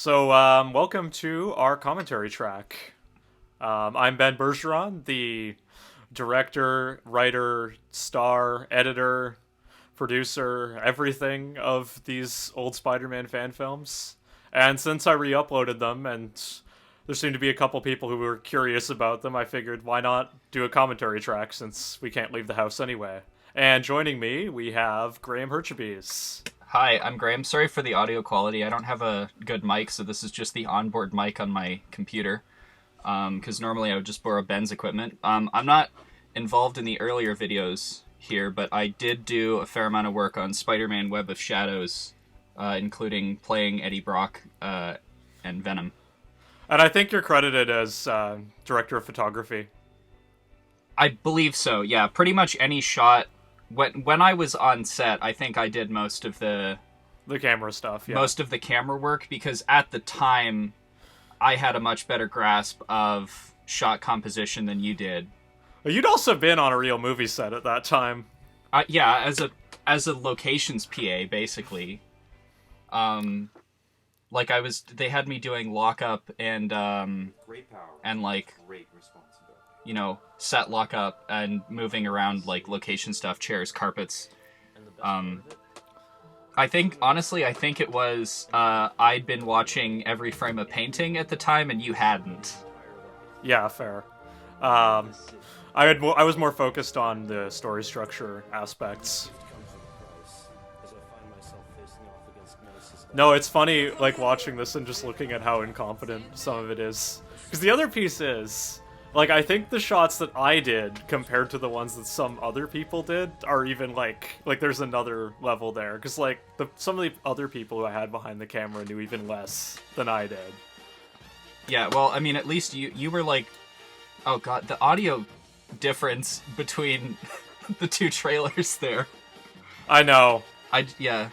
Welcome to our commentary track. I'm Ben Bergeron, the director, writer, star, editor, producer, everything of these old Spider-Man fan films. And since I re-uploaded them, and there seemed to be a couple people who were curious about them, I figured why not do a commentary track since we can't leave the house anyway. And joining me, we have Graeme Hurtubise. Hi, I'm Graeme. Sorry for the audio quality. I don't have a good mic, so this is just the onboard mic on my computer. Because normally I would just borrow Ben's equipment. I'm not involved in the earlier videos here, but I did do a fair amount of work on Spider-Man Web of Shadows, including playing Eddie Brock and Venom. And I think you're credited as director of photography. I believe so, yeah. Pretty much any shot. When I was on set, I think I did most of the camera stuff, yeah. Most of the camera work, because at the time, I had a much better grasp of shot composition than you did. You'd also been on a real movie set at that time. Yeah, as a locations PA, basically. Like they had me doing lockup and great power and like great responsibility. Set lockup and moving around like location stuff, chairs, carpets. I think it was I'd been watching every frame of Painting at the time, and you hadn't. Yeah, fair. I was more focused on the story structure aspects. No, it's funny, like, watching this and just looking at how incompetent some of it is. Because the other piece is, like, I think the shots that I did compared to the ones that some other people did are even, like there's another level there. Because, like, some of the other people who I had behind the camera knew even less than I did. Yeah, well, I mean, at least you were, like... Oh, God, the audio difference between the two trailers there. I know. Yeah.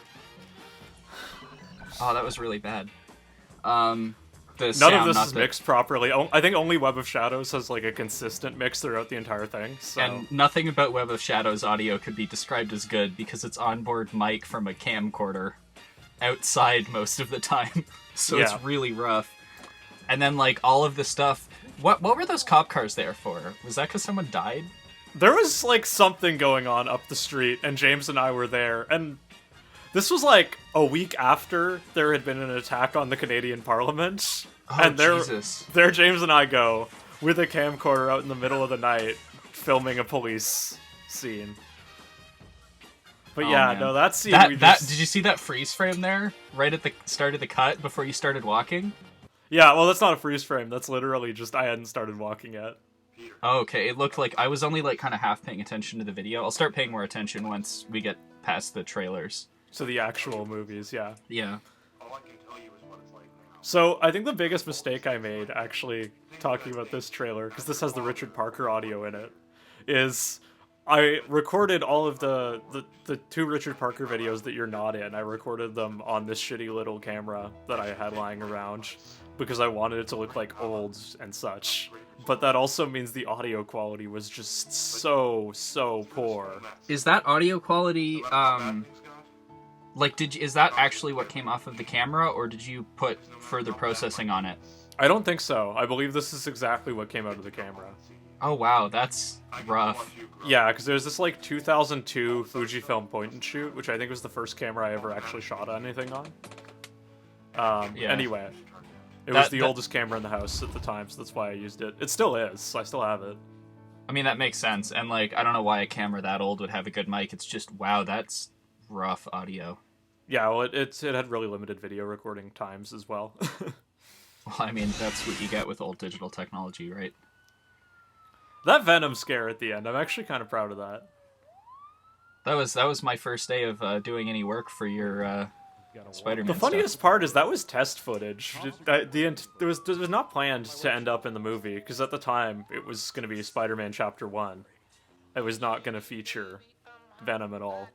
Oh, that was really bad. None of this is mixed properly. I think only Web of Shadows has like a consistent mix throughout the entire thing. So. And nothing about Web of Shadows audio could be described as good because it's onboard mic from a camcorder outside most of the time. So yeah. It's really rough. And then like all of the stuff. What were those cop cars there for? Was that because someone died? There was like something going on up the street, and James and I were there, and this was like a week after there had been an attack on the Canadian Parliament. Oh, and Jesus. There James and I go with a camcorder out in the middle of the night filming a police scene. But yeah, man. No, that scene did you see that freeze frame there? Right at the start of the cut before you started walking? Yeah, well, that's not a freeze frame. That's literally just I hadn't started walking yet. Oh, okay, it looked like I was only like kind of half paying attention to the video. I'll start paying more attention once we get past the trailers. So the actual movies, yeah. Yeah. All I can tell you is what it's like now. So I think the biggest mistake I made, actually, talking about this trailer, because this has the Richard Parker audio in it, is I recorded all of the two Richard Parker videos that you're not in. I recorded them on this shitty little camera that I had lying around, because I wanted it to look like old and such. But that also means the audio quality was just so poor. Is that audio quality, is that actually what came off of the camera, or did you put further processing on it? I don't think so. I believe this is exactly what came out of the camera. Oh wow, that's rough. Yeah, because there's this like 2002 Fujifilm point and shoot, which I think was the first camera I ever actually shot anything on. Yeah. Anyway, it was the oldest camera in the house at the time, so that's why I used it. It still is. I still have it. I mean, that makes sense. And like, I don't know why a camera that old would have a good mic. It's just, wow, that's rough audio. Yeah, well, it had really limited video recording times as well. Well, I mean, that's what you get with old digital technology, right? That Venom scare at the end, I'm actually kind of proud of that. That was my first day of doing any work for your Spider-Man The funniest part is that was test footage. It was not planned to end up in the movie, because at the time, it was going to be Spider-Man Chapter 1. It was not going to feature Venom at all.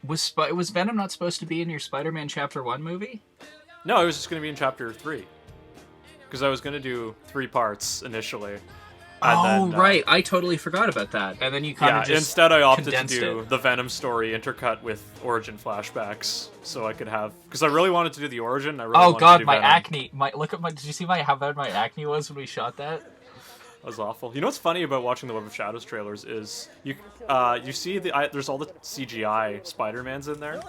Was Venom not supposed to be in your Spider-Man Chapter 1 movie? No, it was just going to be in Chapter 3. Because I was going to do 3 parts initially. And then, right. I totally forgot about that. And then you kind of just instead I opted to condensed do it. the Venom story intercut with origin flashbacks, so I could have, because I really wanted to do the origin. I really Oh wanted to god, do my Venom. acne. Did you see how bad my acne was when we shot that? That was awful. You know what's funny about watching the Web of Shadows trailers is you see there's all the CGI Spider-Mans in there,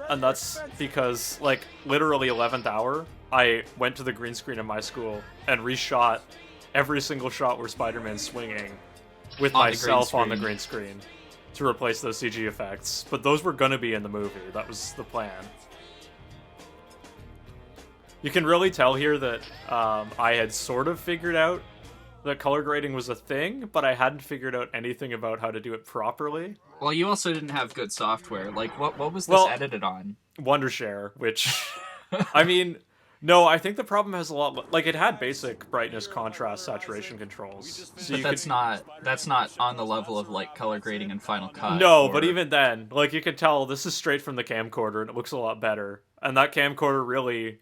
and that's because like literally 11th hour I went to the green screen in my school and reshot every single shot where Spider-Man's swinging with myself on the green screen to replace those CG effects. But those were gonna be in the movie. That was the plan. You can really tell here that I had sort of figured out that color grading was a thing, but I hadn't figured out anything about how to do it properly. Well, you also didn't have good software. Like, what was this edited on? Wondershare, which, I mean, no, I think the problem has a lot, like, it had basic brightness, contrast, saturation controls. So But that's not on the level of, like, color grading in Final Cut. No, but even then, like, you can tell this is straight from the camcorder, and it looks a lot better. And that camcorder really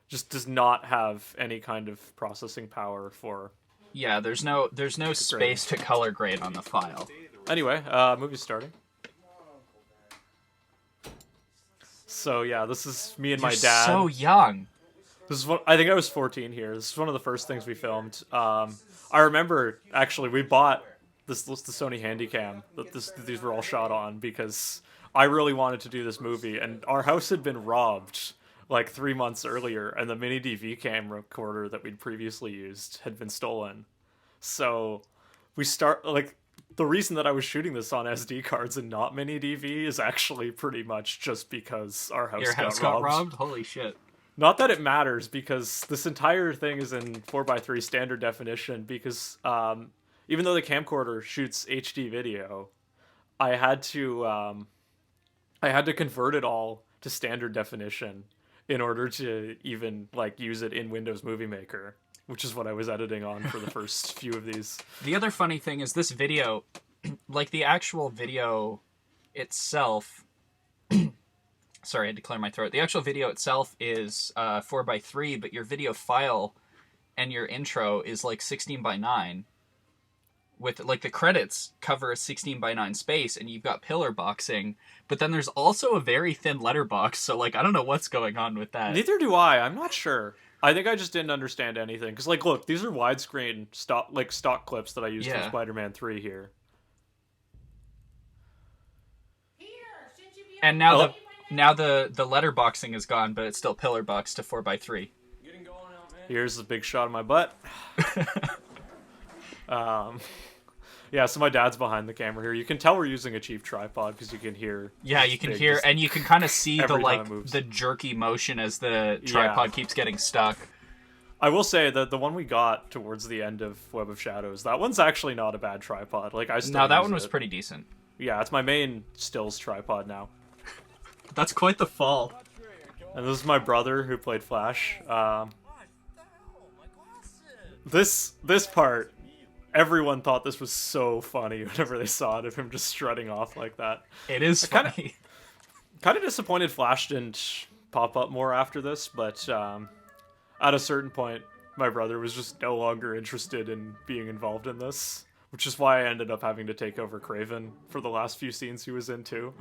just does not have any kind of processing power for... Yeah, there's no space to color grade on the file. Anyway, movie's starting. So yeah, this is me and my dad. So young. This is I think I was 14 here. This is one of the first things we filmed. I remember actually we bought the Sony Handycam that these were all shot on because I really wanted to do this movie, and our house had been robbed like 3 months earlier, and the mini DV cam recorder that we'd previously used had been stolen. So the reason that I was shooting this on SD cards and not mini DV is actually pretty much just because our house got robbed. Holy shit. Not that it matters, because this entire thing is in 4:3 standard definition, because even though the camcorder shoots HD video, I had to convert it all to standard definition in order to even like use it in Windows Movie Maker, which is what I was editing on for the first few of these. The other funny thing is this video, like the actual video itself, sorry, I had to clear my throat. The actual video itself is 4:3, but your video file and your intro is like 16:9. With like the credits cover a 16:9 space, and you've got pillar boxing, but then there's also a very thin letterbox. So like I don't know what's going on with that. Neither do I. I'm not sure. I think I just didn't understand anything. Because like, look, these are widescreen stock clips that I used from Spider-Man 3 here. And now the letterboxing is gone, but it's still pillar boxed to 4:3. Here's a big shot of my butt. Yeah, so my dad's behind the camera here. You can tell we're using a cheap tripod because you can hear. Yeah, you can hear, and you can kind of see the jerky motion as the tripod keeps getting stuck. I will say that the one we got towards the end of Web of Shadows, that one's actually not a bad tripod. Like that one was pretty decent. Yeah, it's my main stills tripod now. That's quite the fall. And this is my brother who played Flash. This part, everyone thought this was so funny whenever they saw it, of him just strutting off like that. It is funny. Kind of disappointed Flash didn't pop up more after this, but at a certain point, my brother was just no longer interested in being involved in this, which is why I ended up having to take over Craven for the last few scenes he was in too.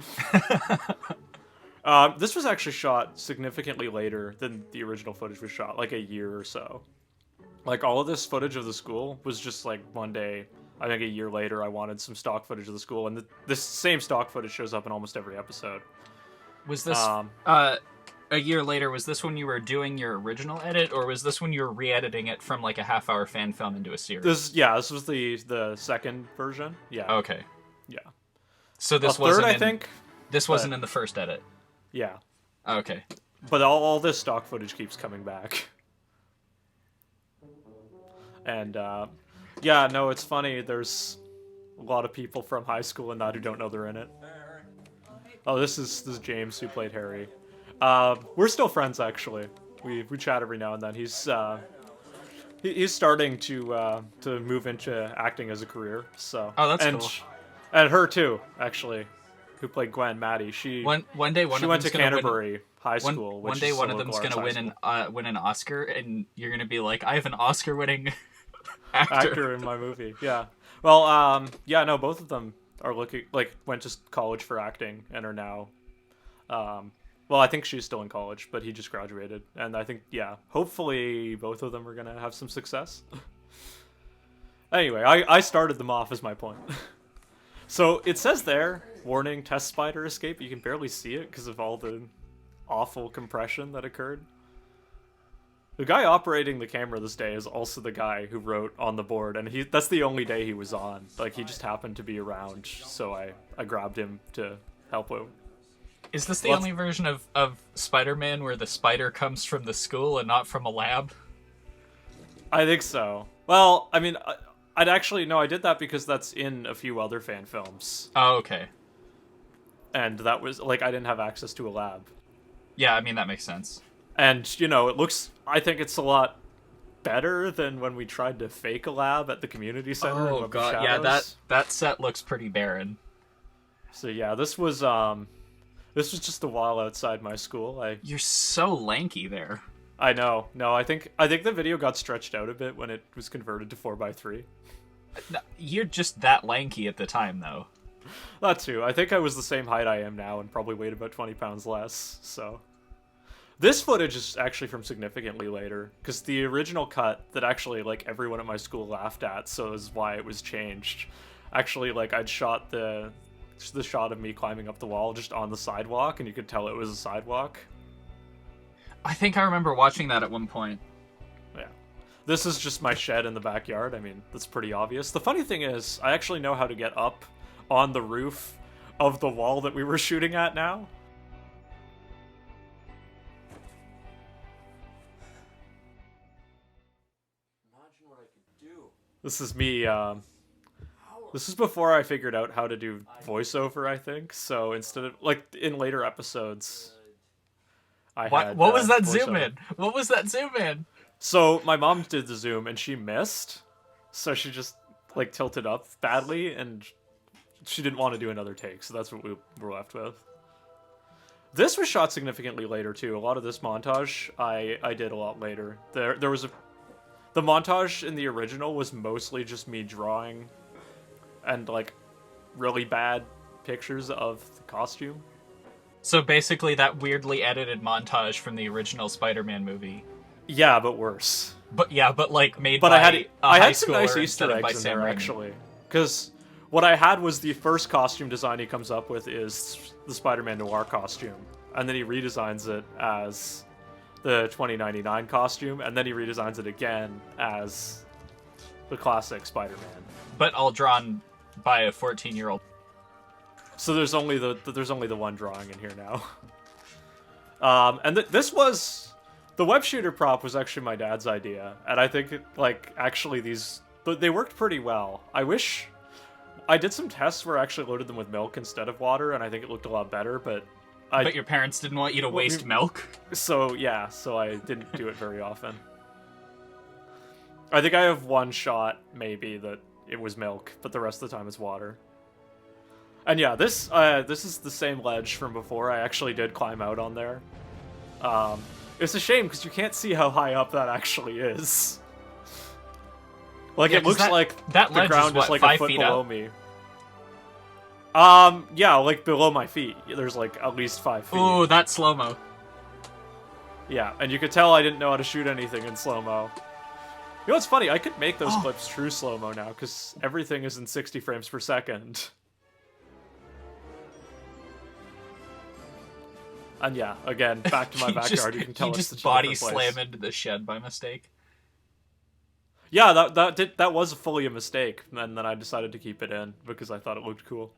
This was actually shot significantly later than the original footage was shot, like a year or so. Like, all of this footage of the school was just, like, one day, I think a year later, I wanted some stock footage of the school, and this same stock footage shows up in almost every episode. Was this, a year later, was this when you were doing your original edit, or was this when you were re-editing it from, like, a half-hour fan film into a series? This was the second version. Yeah. Okay. Yeah. So this wasn't wasn't in the first edit? Yeah. Okay. But all this stock footage keeps coming back. And, yeah, no, it's funny. There's a lot of people from high school and that who don't know they're in it. Oh, this is James, who played Harry. We're still friends, actually. We chat every now and then. He's starting to move into acting as a career. So. Oh, that's cool. And her too, actually, who played Gwen, Maddie. She one day she went to Canterbury High School. One day, one of them's gonna win an Oscar, and you're gonna be like, I have an Oscar-winning actor in my movie. Yeah. Well, yeah, no, both of them are looking like went to college for acting and are now. Well, I think she's still in college, but he just graduated, and I think hopefully both of them are gonna have some success. Anyway, I started them off as my point. So it says there, warning: test spider escape. You can barely see it because of all the awful compression that occurred. The guy operating the camera this day is also the guy who wrote on the board, and that's the only day he was on. Like, he just happened to be around, so I grabbed him to help out. Is this the only version of Spider-Man where the spider comes from the school and not from a lab? I think so. Well, I mean, I'd actually... No, I did that because that's in a few other fan films. Oh, okay. And that was... Like, I didn't have access to a lab. Yeah, I mean, that makes sense. And, you know, it looks... I think it's a lot better than when we tried to fake a lab at the community center. Oh, God, yeah, that set looks pretty barren. So, yeah, this was just a wall outside my school. You're so lanky there. I know. No, I think the video got stretched out a bit when it was converted to 4:3. You're just that lanky at the time, though. That too. I think I was the same height I am now and probably weighed about 20 pounds less, so... This footage is actually from significantly later, because the original cut that actually, like, everyone at my school laughed at, so is why it was changed. Actually, like, I'd shot the shot of me climbing up the wall just on the sidewalk, and you could tell it was a sidewalk. I think I remember watching that at one point. Yeah. This is just my shed in the backyard. I mean, that's pretty obvious. The funny thing is, I actually know how to get up on the roof of the wall that we were shooting at now. Imagine what I could do. This is me, this is before I figured out how to do voiceover, I think. So instead of, like, in later episodes, What was that zoom in? What was that zoom in? So my mom did the zoom and she missed. So she just, like, tilted up badly and she didn't want to do another take. So that's what we were left with. This was shot significantly later, too. A lot of this montage I did a lot later. There was the montage in the original was mostly just me drawing and, like, really bad pictures of the costume. So basically that weirdly edited montage from the original Spider-Man movie. Yeah, but worse. But yeah, but like made but by I high had some nice schooler Easter instead of by eggs in Sam there, Raimi. actually. Because what I had was the first costume design he comes up with is the Spider-Man Noir costume. And then he redesigns it as the 2099 costume, and then he redesigns it again as the classic Spider-Man. But all drawn by a 14-year-old. So there's only the one drawing in here now. And this was... The web shooter prop was actually my dad's idea, and I think, actually they worked pretty well. I wish... I did some tests where I actually loaded them with milk instead of water, and I think it looked a lot better, but... But your parents didn't want you to waste milk? So, yeah, so I didn't do it very often. I think I have one shot, maybe, that it was milk, but the rest of the time it's water. And yeah, this is the same ledge from before. I actually did climb out on there. It's a shame, because you can't see how high up that actually is. Like, it looks like that the ground is like a foot below up? me. Yeah, like below my feet. There's like at least 5 feet. Ooh, that's slow-mo. Yeah, and you could tell I didn't know how to shoot anything in slow-mo. You know what's funny? I could make those clips true slow-mo now, because everything is in 60 frames per second. And yeah, again, back to my backyard, you can tell you it's just such a body different place. slam into the shed by mistake. Yeah, that was fully a mistake, and then I decided to keep it in, because I thought it looked cool.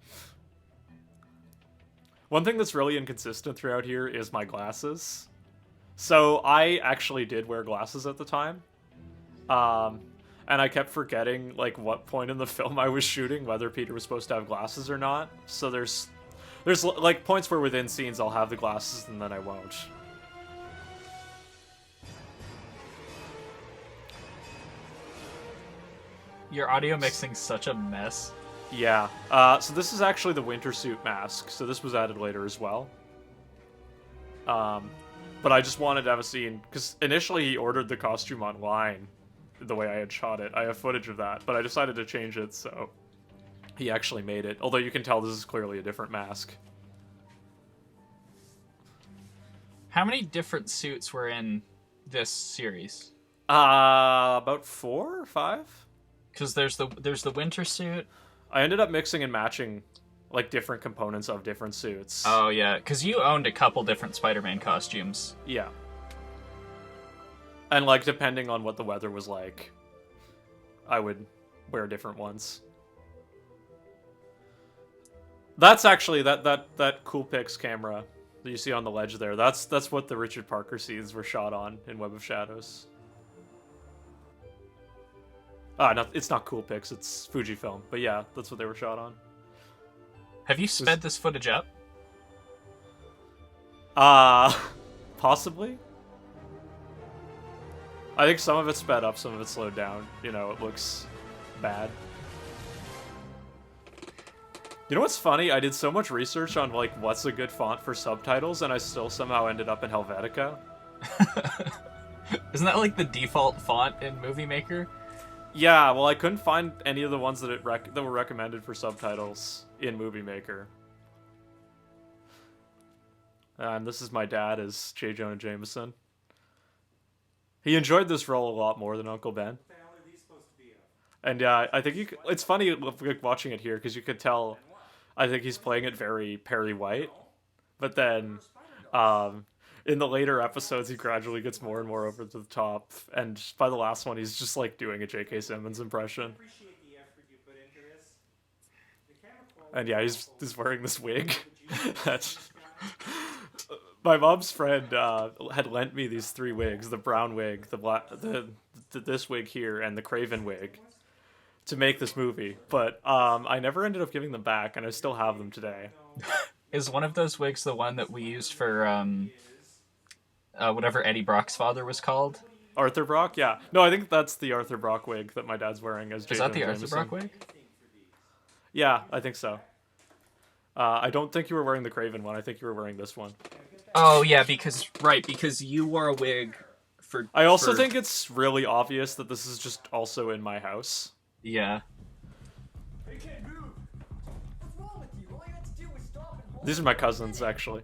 One thing that's really inconsistent throughout here is my glasses. So I actually did wear glasses at the time. And I kept forgetting, like, what point in the film I was shooting, whether Peter was supposed to have glasses or not. So there's like, points where within scenes I'll have the glasses and then I won't. Your audio mixing's such a mess. Yeah. So this is actually the winter suit mask, so this was added later as well. But I just wanted to have a scene, because initially he ordered the costume online. the way I had shot it. I have footage of that, but I decided to change it so he actually made it. Although you can tell this is clearly a different mask. How many different suits were in this series? About 4 or 5? Because there's the winter suit. I ended up mixing and matching like different components of different suits. Oh yeah, because you owned a couple different Spider-Man costumes. Yeah. And like depending on what the weather was like, I would wear different ones. That's actually that Coolpix camera that you see on the ledge there. That's what the Richard Parker scenes were shot on in Web of Shadows. No, it's not Coolpix, it's Fujifilm. But yeah, that's what they were shot on. Have you sped this footage up? Possibly. I think some of it's sped up, some of it's slowed down. You know, it looks bad. You know what's funny? I did so much research on like what's a good font for subtitles, and I still somehow ended up in Helvetica. Isn't that like the default font in Movie Maker? Yeah, well, I couldn't find any of the ones that that were recommended for subtitles in Movie Maker. And this is my dad as J. Jonah Jameson. He enjoyed this role a lot more than Uncle Ben. And yeah, I think it's funny watching it here because you could tell. I think he's playing it very Perry White, but then in the later episodes he gradually gets more and more over the top, and by the last one he's just like doing a J.K. Simmons impression. And yeah, he's wearing this wig. That's my mom's friend had lent me these 3 wigs: the brown wig, the black, this wig here, and the Craven wig, to make this movie. But I never ended up giving them back, and I still have them today. Is one of those wigs the one that we used for whatever Eddie Brock's father was called? Arthur Brock? Yeah. No, I think that's the Arthur Brock wig that my dad's wearing as J. Is that Jonah the Arthur Jameson. Brock wig? Yeah, I think so. I don't think you were wearing the Craven one. I think you were wearing this one. Oh yeah, because you wore a wig for. I also think it's really obvious that this is just also in my house. Yeah. These are my cousins, actually.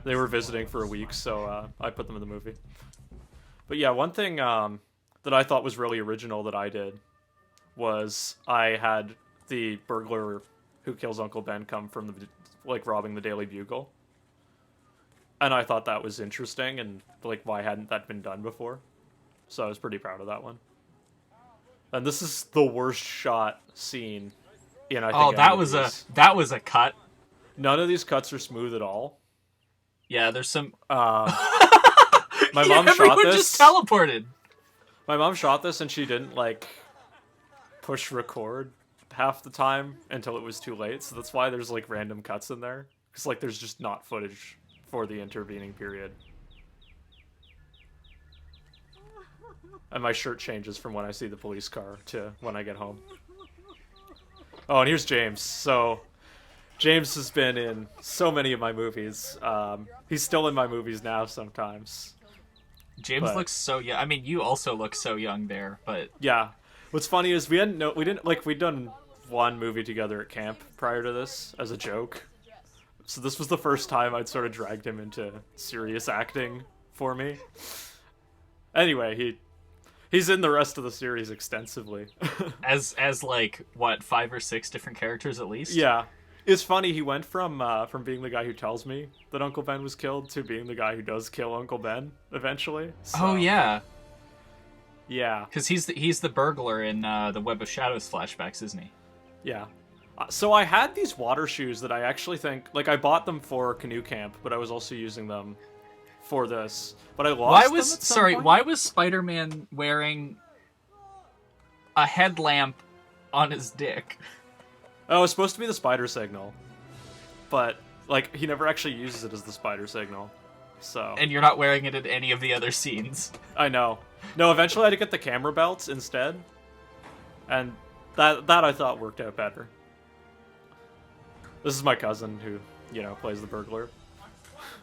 They were visiting for a week, so I put them in the movie. But yeah, one thing that I thought was really original that I did was I had the burglar who kills Uncle Ben come from robbing the Daily Bugle. And I thought that was interesting, and like, why hadn't that been done before? So I was pretty proud of that one. And this is the worst shot scene in, I think, that was a cut. None of these cuts are smooth at all. Yeah, there's some. My mom shot everyone this. Just teleported. My mom shot this, and she didn't like push record half the time until it was too late. So that's why there's like random cuts in there, because like there's just not footage for the intervening period. And my shirt changes from when I see the police car to when I get home. Oh, and here's James. So James has been in so many of my movies. He's still in my movies now sometimes. James looks so young. I mean, you also look so young there, but yeah. What's funny is we'd done one movie together at camp prior to this as a joke. So this was the first time I'd sort of dragged him into serious acting for me. Anyway, he's in the rest of the series extensively. as like what, 5 or 6 different characters at least? Yeah. It's funny, he went from being the guy who tells me that Uncle Ben was killed to being the guy who does kill Uncle Ben eventually. So, oh yeah. Yeah. Because he's the burglar in the Web of Shadows flashbacks, isn't he? Yeah. So I had these water shoes that I actually think, like, I bought them for canoe camp, but I was also using them for this. But I lost them at some point. Why was Spider-Man wearing a headlamp on his dick? Oh, it's supposed to be the spider signal. But, like, he never actually uses it as the spider signal. So. And you're not wearing it in any of the other scenes. I know. No, eventually I had to get the camera belts instead. And that I thought worked out better. This is my cousin who, plays the burglar.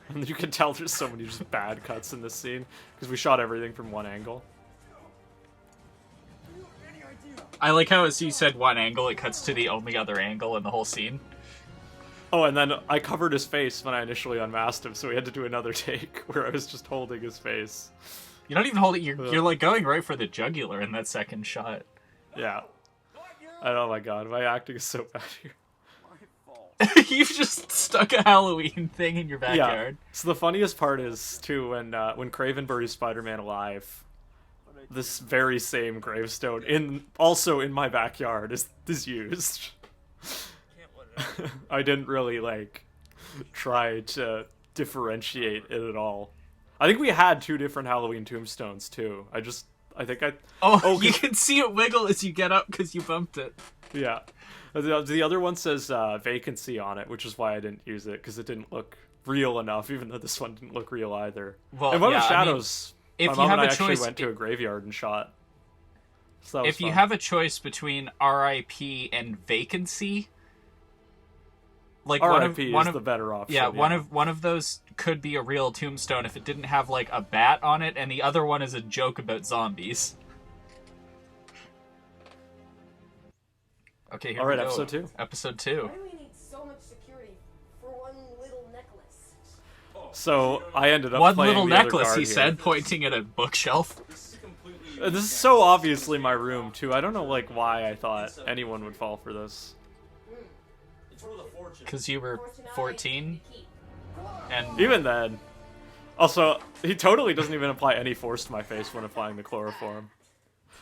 And you can tell there's so many just bad cuts in this scene, because we shot everything from one angle. I like how as you said one angle, it cuts to the only other angle in the whole scene. Oh, and then I covered his face when I initially unmasked him, so we had to do another take where I was just holding his face. You're not even holding. You're like going right for the jugular in that second shot. Yeah. Oh my god, my acting is so bad here. You've just stuck a Halloween thing in your backyard. Yeah. So the funniest part is too when Craven buries Spider-Man alive, this very same gravestone also in my backyard is used. I didn't really try to differentiate it at all. I think we had 2 different Halloween tombstones too. Oh, you can see it wiggle as you get up because you bumped it. Yeah. The other one says vacancy on it, which is why I didn't use it, because it didn't look real enough, even though this one didn't look real either. Well, and One yeah, of Shadows, if my you mom have and I a actually choice, went to a graveyard and shot. So that was if you fun. have a choice between R.I.P. and vacancy, like R.I.P. one is of the better option. yeah, one of those could be a real tombstone if it didn't have like a bat on it, and the other one is a joke about zombies. Okay, here All we right, go. episode 2. Episode 2. Why do we need so much security for one little necklace? So I ended up One playing little the other necklace, guard he here. said, pointing at a bookshelf. This is so obviously my room too. I don't know why I thought anyone would fall for this. It's for the fortune. Because you were 14, and Even then. Also, he totally doesn't even apply any force to my face when applying the chloroform.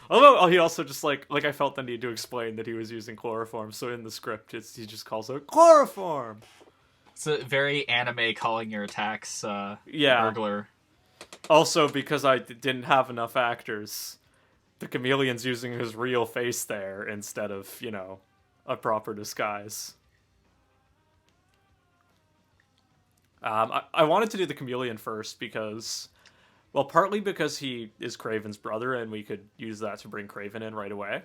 Although he also just I felt the need to explain that he was using chloroform, so in the script he just calls it chloroform. it's a very anime calling your attacks Yeah. burglar. Also, because I didn't have enough actors, the chameleon's using his real face there instead of, a proper disguise. I wanted to do the chameleon first because, well, partly because he is Craven's brother and we could use that to bring Craven in right away.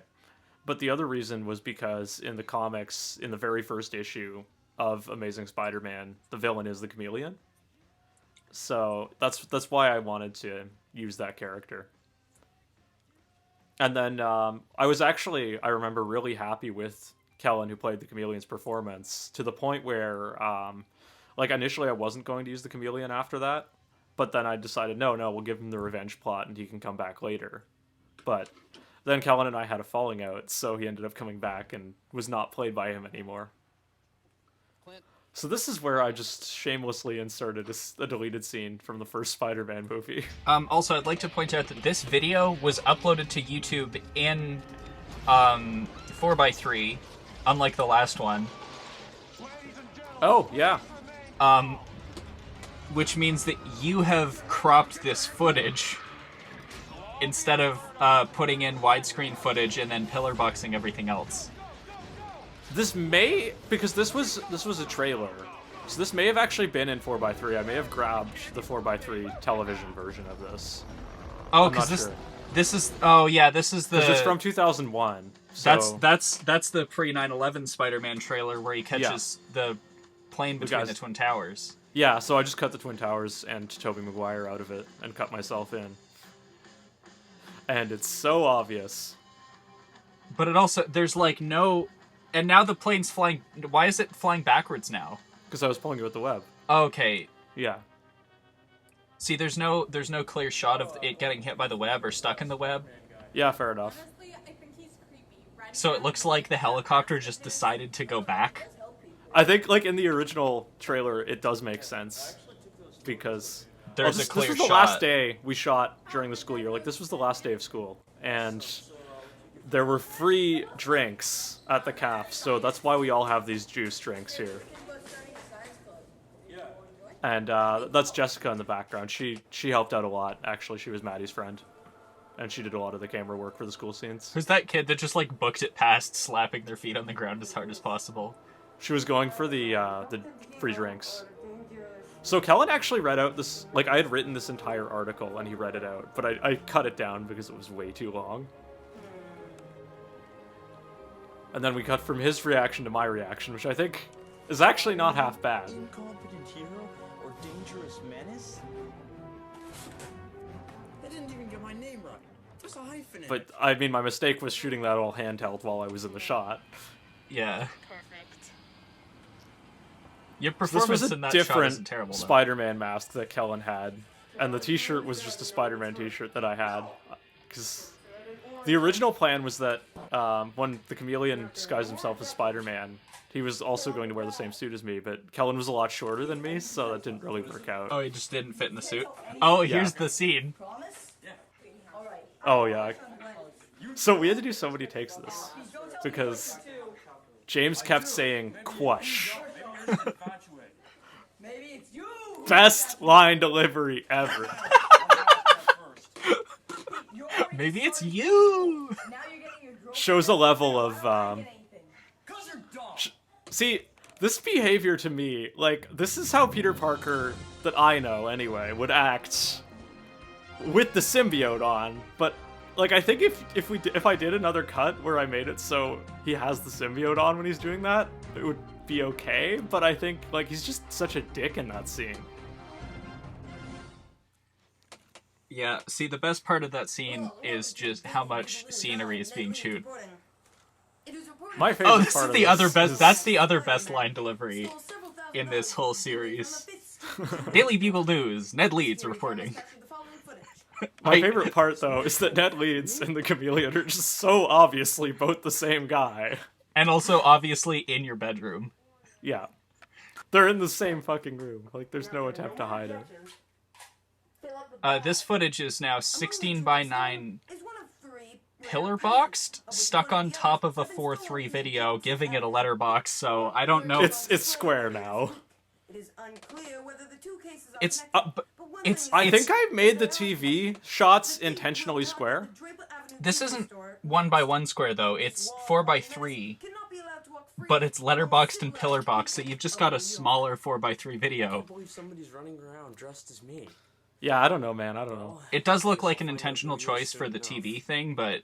But the other reason was because in the comics, in the very first issue of Amazing Spider-Man, the villain is the chameleon. So that's why I wanted to use that character. And then I was actually, I remember, really happy with Kellen, who played the chameleon's performance, to the point where, initially I wasn't going to use the chameleon after that, but then I decided, no, we'll give him the revenge plot and he can come back later. But then Kellen and I had a falling out, so he ended up coming back and was not played by him anymore. So this is where I just shamelessly inserted a deleted scene from the first Spider-Man movie. Also, I'd like to point out that this video was uploaded to YouTube in 4:3, unlike the last one. Oh, yeah. Which means that you have cropped this footage instead of putting in widescreen footage and then pillar boxing everything else. This may, because this was a trailer, so this may have actually been in 4:3. I may have grabbed the 4:3 television version of this. Oh, I'm because not sure. this is this is the Because it's from 2001. So that's the pre 9/11 Spider-Man trailer where he catches the plane between the guys- Twin Towers. yeah, so I just cut the Twin Towers and Tobey Maguire out of it and cut myself in. And it's so obvious. But it also there's no, and now the plane's flying. Why is it flying backwards now? Because I was pulling you with the web. Okay. Yeah. See, there's no clear shot of it getting hit by the web or stuck in the web. Yeah, fair enough. Honestly, I think he's creepy. Right So it looks like the helicopter just decided to go back. I think, in the original trailer, it does make sense. Because There's this a clear was the shot. last day we shot during the school year. This was the last day of school. And there were free drinks at the caf, so that's why we all have these juice drinks here. And that's Jessica in the background. She helped out a lot, actually. She was Maddie's friend. And she did a lot of the camera work for the school scenes. Who's that kid that just booked it past slapping their feet on the ground as hard as possible? She was going for the free drinks. So Kellen actually read out this, I had written this entire article and he read it out, but I cut it down because it was way too long. And then we cut from his reaction to my reaction, which I think is actually not half bad. Incompetent hero or dangerous menace? They didn't even get my name right. There's a hyphen in But it. I mean, my mistake was shooting that all handheld while I was in the shot. Yeah. Perfect. Your This was performance a in that shot different isn't terrible, though. Spider-Man mask that Kellen had, and the T-shirt was just a Spider-Man T-shirt that I had. Because the original plan was that when the Chameleon disguised himself as Spider-Man, he was also going to wear the same suit as me, but Kellen was a lot shorter than me, so that didn't really work out. Oh, he just didn't fit in the suit? Oh, here's the scene. Promise? Yeah. All right. Oh, yeah. So we had to do so many takes of this, because James kept saying, "Quash." Maybe it's you. Best line delivery ever. Maybe it's you! Now you're getting your girl. Shows a level of, Cause you're dumb. see, this behavior to me, like, this is how Peter Parker, that I know anyway, would act with the symbiote on, but, like, I think if I did another cut where I made it so he has the symbiote on when he's doing that, it would be okay, but I think, like, he's just such a dick in that scene. Yeah, see, the best part of that scene is just how much scenery is being chewed. It is reported My favorite Oh, this part is of the other best. is- That's the other best line delivery stole several thousand in this dollars whole from series. the Daily Bugle News. Ned Leeds reporting. captured the following footage. My Wait. favorite part, though, is that Ned Leeds and the Chameleon are just so obviously both the same guy. And also, obviously, in your bedroom. Yeah. They're in the same fucking room. Like, there's no attempt to hide it. Fill up the This footage is now 16 by 9 is one of three pillar boxed, stuck on top of a 4:3 video, giving it a letterbox, so I don't know. It's square now. It is unclear whether the two cases are It's, connected, but but one it's- thing I is think It's- I made the TV shots intentionally square. This isn't 1 by 1 square, though. It's 4 by 3. But it's letterboxed and pillar boxed, so you've just got a smaller 4:3 I video. can't believe somebody's running around dressed as me. Yeah, I don't know, man. I don't know. It does look like an intentional choice for the TV thing, but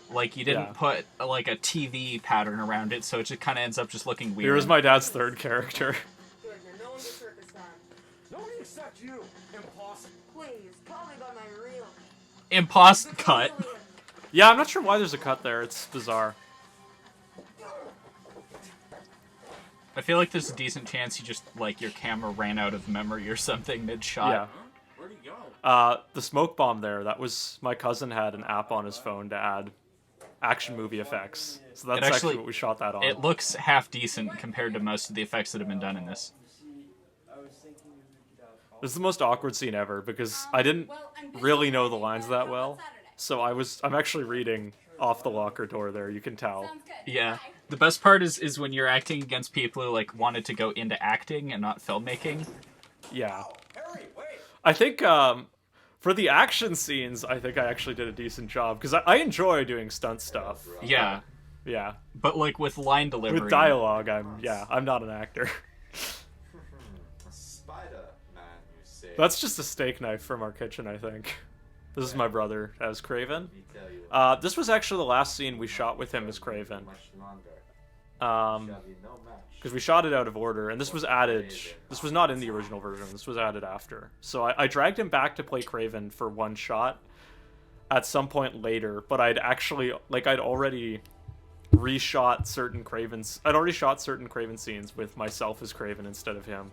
like you didn't Yeah. put like a TV pattern around it, so it just kind of ends up just looking weird. Here's my dad's third character. Good, now no one gets hurt this time. Nobody except you. Impossible. Please, call me by my real Impost cut. name. Yeah, I'm not sure why there's a cut there. It's bizarre. I feel like there's a decent chance you just like your camera ran out of memory or something mid shot. Yeah. Where'd he go? The smoke bomb there, that was... My cousin had an app on his phone to add action movie effects. So that's It actually what we shot that on. It looks half decent compared to most of the effects that have been done in this. This is the most awkward scene ever, because I didn't really know the lines that well. So I'm actually reading off the locker door there, you can tell. Yeah. The best part is when you're acting against people who like wanted to go into acting and not filmmaking. Yeah. Harry, wait! I think, for the action scenes, I think I actually did a decent job, because I enjoy doing stunt stuff. Yeah. Yeah. But like with line delivery. With dialogue, I'm not an actor. Spider-Man, you say? That's just a steak knife from our kitchen, I think. This is my brother as Craven. Me tell you, This was actually the last scene we shot with him as Craven. much longer. Because Shall be no match. we shot it out of order, and this was added. This was not in the original version. This was added after. So I dragged him back to play Craven for one shot at some point later, but I'd already reshot certain Cravens. I'd already shot certain Craven scenes with myself as Craven instead of him.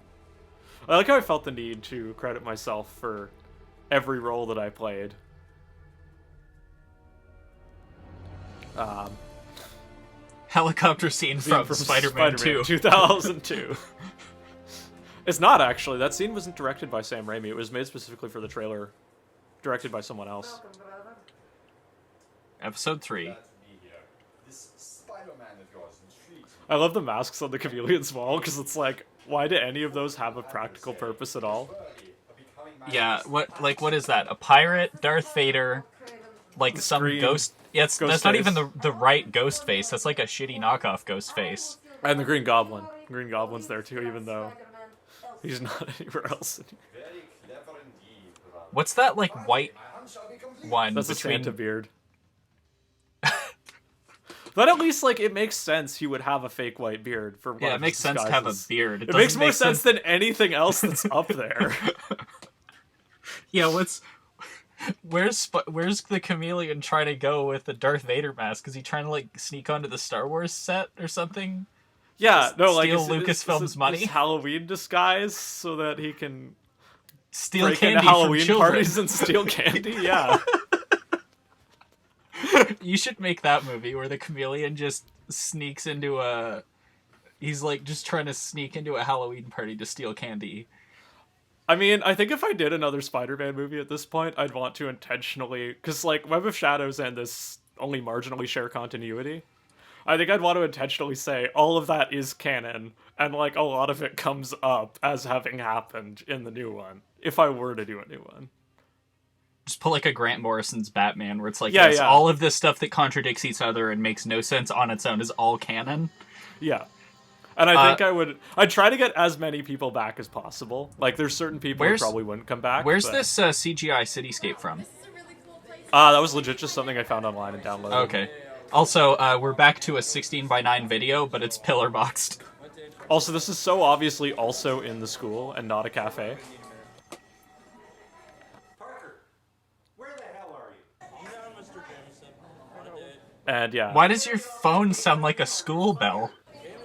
I like how I felt the need to credit myself for every role that I played. Helicopter scene from Spider-Man 2. 2002. It's not, actually. That scene wasn't directed by Sam Raimi. It was made specifically for the trailer. Directed by someone else. Episode 3. That's me here. This Spider-Man of yours intrigues me. I love the masks on the Chameleon's wall, because it's like, why do any of those have a practical purpose at all? Yeah, what is that? A pirate, Darth Vader, like some Green ghost. Yeah, that's ghost not face. even the right ghost face. That's like a shitty knockoff ghost face. And the Green Goblin. Green Goblin's there too, even though he's not anywhere else. Very clever indeed, brother. What's that like white one That's a between? Santa beard. But at least, like, it makes sense he would have a fake white beard for one Yeah, it of makes his sense to have a disguises. beard. It makes doesn't more make sense than anything else that's up there. Yeah, what's Where's the chameleon trying to go with the Darth Vader mask? Is he trying to like sneak onto the Star Wars set or something? Yeah, no, like steal it's Lucasfilm's money? This Halloween disguise so that he can Steal break candy into Halloween from children. parties and steal candy. Yeah. You should make that movie where the chameleon just sneaks into a... He's like just trying to sneak into a Halloween party to steal candy. I mean, I think if I did another Spider-Man movie at this point, I'd want to intentionally... Because, like, Web of Shadows and this only marginally share continuity. I think I'd want to intentionally say all of that is canon, and, like, a lot of it comes up as having happened in the new one, if I were to do a new one. Just put like a Grant Morrison's Batman where it's like, Yeah, yes, yeah. all of this stuff that contradicts each other and makes no sense on its own is all canon. Yeah. And I think I'd try to get as many people back as possible. Like, there's certain people who probably wouldn't come back. Where's but... this CGI cityscape from? This is a really cool place. That was legit just something I found online and downloaded. Okay. Also, we're back to a 16:9 video, but it's pillar boxed. Also, this is so obviously also in the school and not a cafe. Parker, where the hell are you? And yeah. Why does your phone sound like a school bell?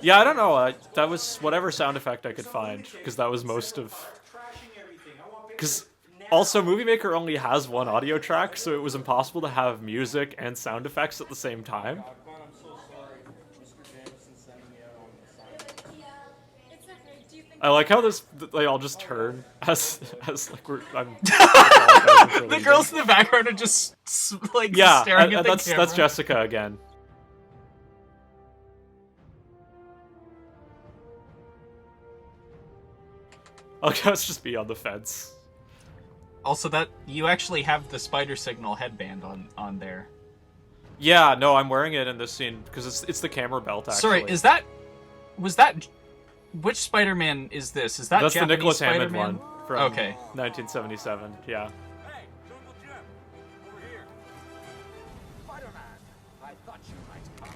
Yeah, I don't know. That was whatever sound effect I could find, because that was most of... Trashing everything. I want Because also, Movie Maker only has one audio track, so it was impossible to have music and sound effects at the same time. I'm so sorry. Mr. Jameson sending me out on the side. Yeah, it's okay. Do you think I like how they all just turn as like I'm. The girls in the background are just like Yeah, staring at the that's camera. Jessica again. Okay, let's just be on the fence. Also, that you actually have the spider signal headband on there. Yeah, no, I'm wearing it in this scene because it's the camera belt. Actually, Sorry, was that which Spider-Man is this? Is that that's the Japanese Nicholas Hammond Spider-Man? one from Okay. 1977. Yeah. Hey, Jungle Jim, over here. Spider-Man, I thought you might come.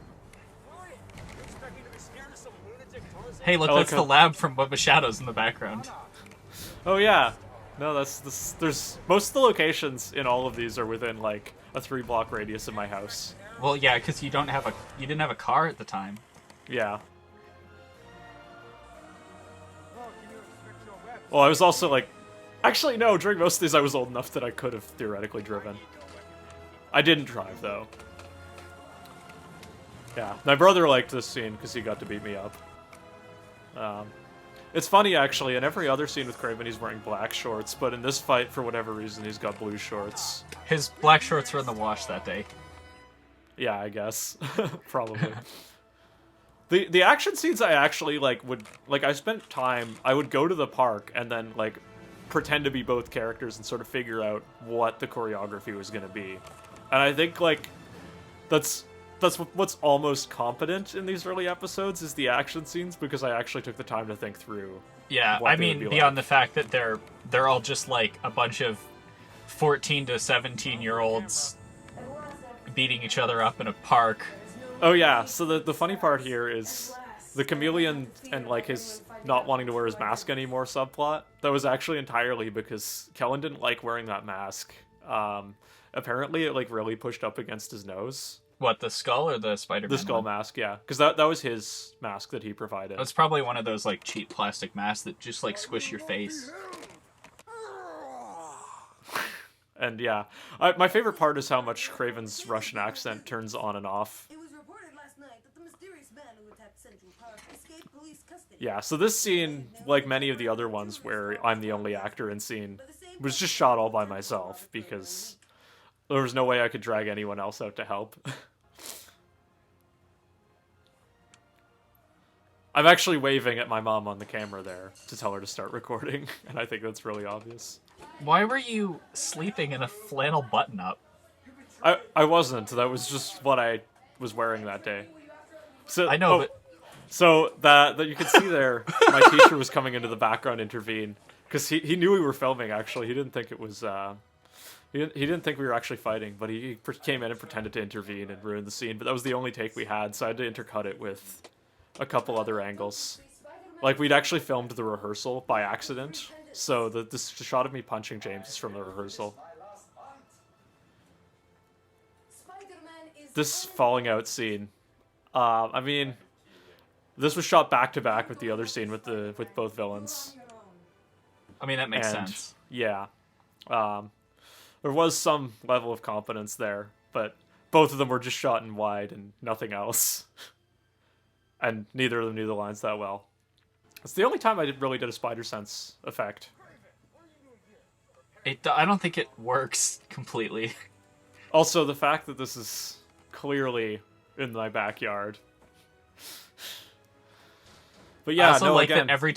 What? You expect me to be scared of some lunatic Tarzan? Hey, look, Oh, that's okay. the lab from Web of Shadows in the background. Oh yeah. No, that's this. There's most of the locations in all of these are within like a 3-block radius of my house. Well, yeah, because you didn't have a car at the time. Yeah. Well, I was also like, actually no. During most of these, I was old enough that I could have theoretically driven. I didn't drive though. Yeah, my brother liked this scene because he got to beat me up. It's funny actually. In every other scene with Craven, he's wearing black shorts, but in this fight, for whatever reason, he's got blue shorts. His black shorts were in the wash that day. Yeah, I guess. Probably. The action scenes I actually I spent time, I would go to the park and then like pretend to be both characters and sort of figure out what the choreography was going to be. And I think like that's what's almost competent in these early episodes is the action scenes, because I actually took the time to think through. Yeah, what I they would mean, be beyond like. the fact that they're all just like a bunch of 14 to 17-year-olds beating each other up in a park. Oh yeah, so the funny part here is the chameleon and like his not wanting to wear his mask anymore subplot. That was actually entirely because Kellen didn't like wearing that mask. Apparently it like really pushed up against his nose. What, the skull or the Spider-Man? The skull one? mask, yeah, because that was his mask that he provided. It's probably one of those like cheap plastic masks that just like squish your face. And yeah, my favorite part is how much Craven's Russian accent turns on and off. It was reported last night that the mysterious man who attacked Central Park escaped police custody. Yeah, so this scene, like many of the other ones where I'm the only actor in scene, was just shot all by myself because there was no way I could drag anyone else out to help. I'm actually waving at my mom on the camera there to tell her to start recording, and I think that's really obvious. Why were you sleeping in a flannel button-up? I wasn't. That was just what I was wearing that day. So I know, but so that you can see there, my teacher was coming into the background intervene because he knew we were filming. Actually, he didn't think it was. He didn't think we were actually fighting, but he came in and pretended to intervene and ruin the scene. But that was the only take we had, so I had to intercut it with a couple other angles. Like we'd actually filmed the rehearsal by accident, so this shot of me punching James is from the rehearsal. this falling out scene. I mean, this was shot back to back with the other scene with both villains. I mean, that makes And, sense. Yeah. There was some level of competence there, but both of them were just shot in wide and nothing else. And neither of them knew the lines that well. It's the only time I really did a spider sense effect. I don't think it works completely. Also, the fact that this is clearly in my backyard. But yeah, I also no, like again, that every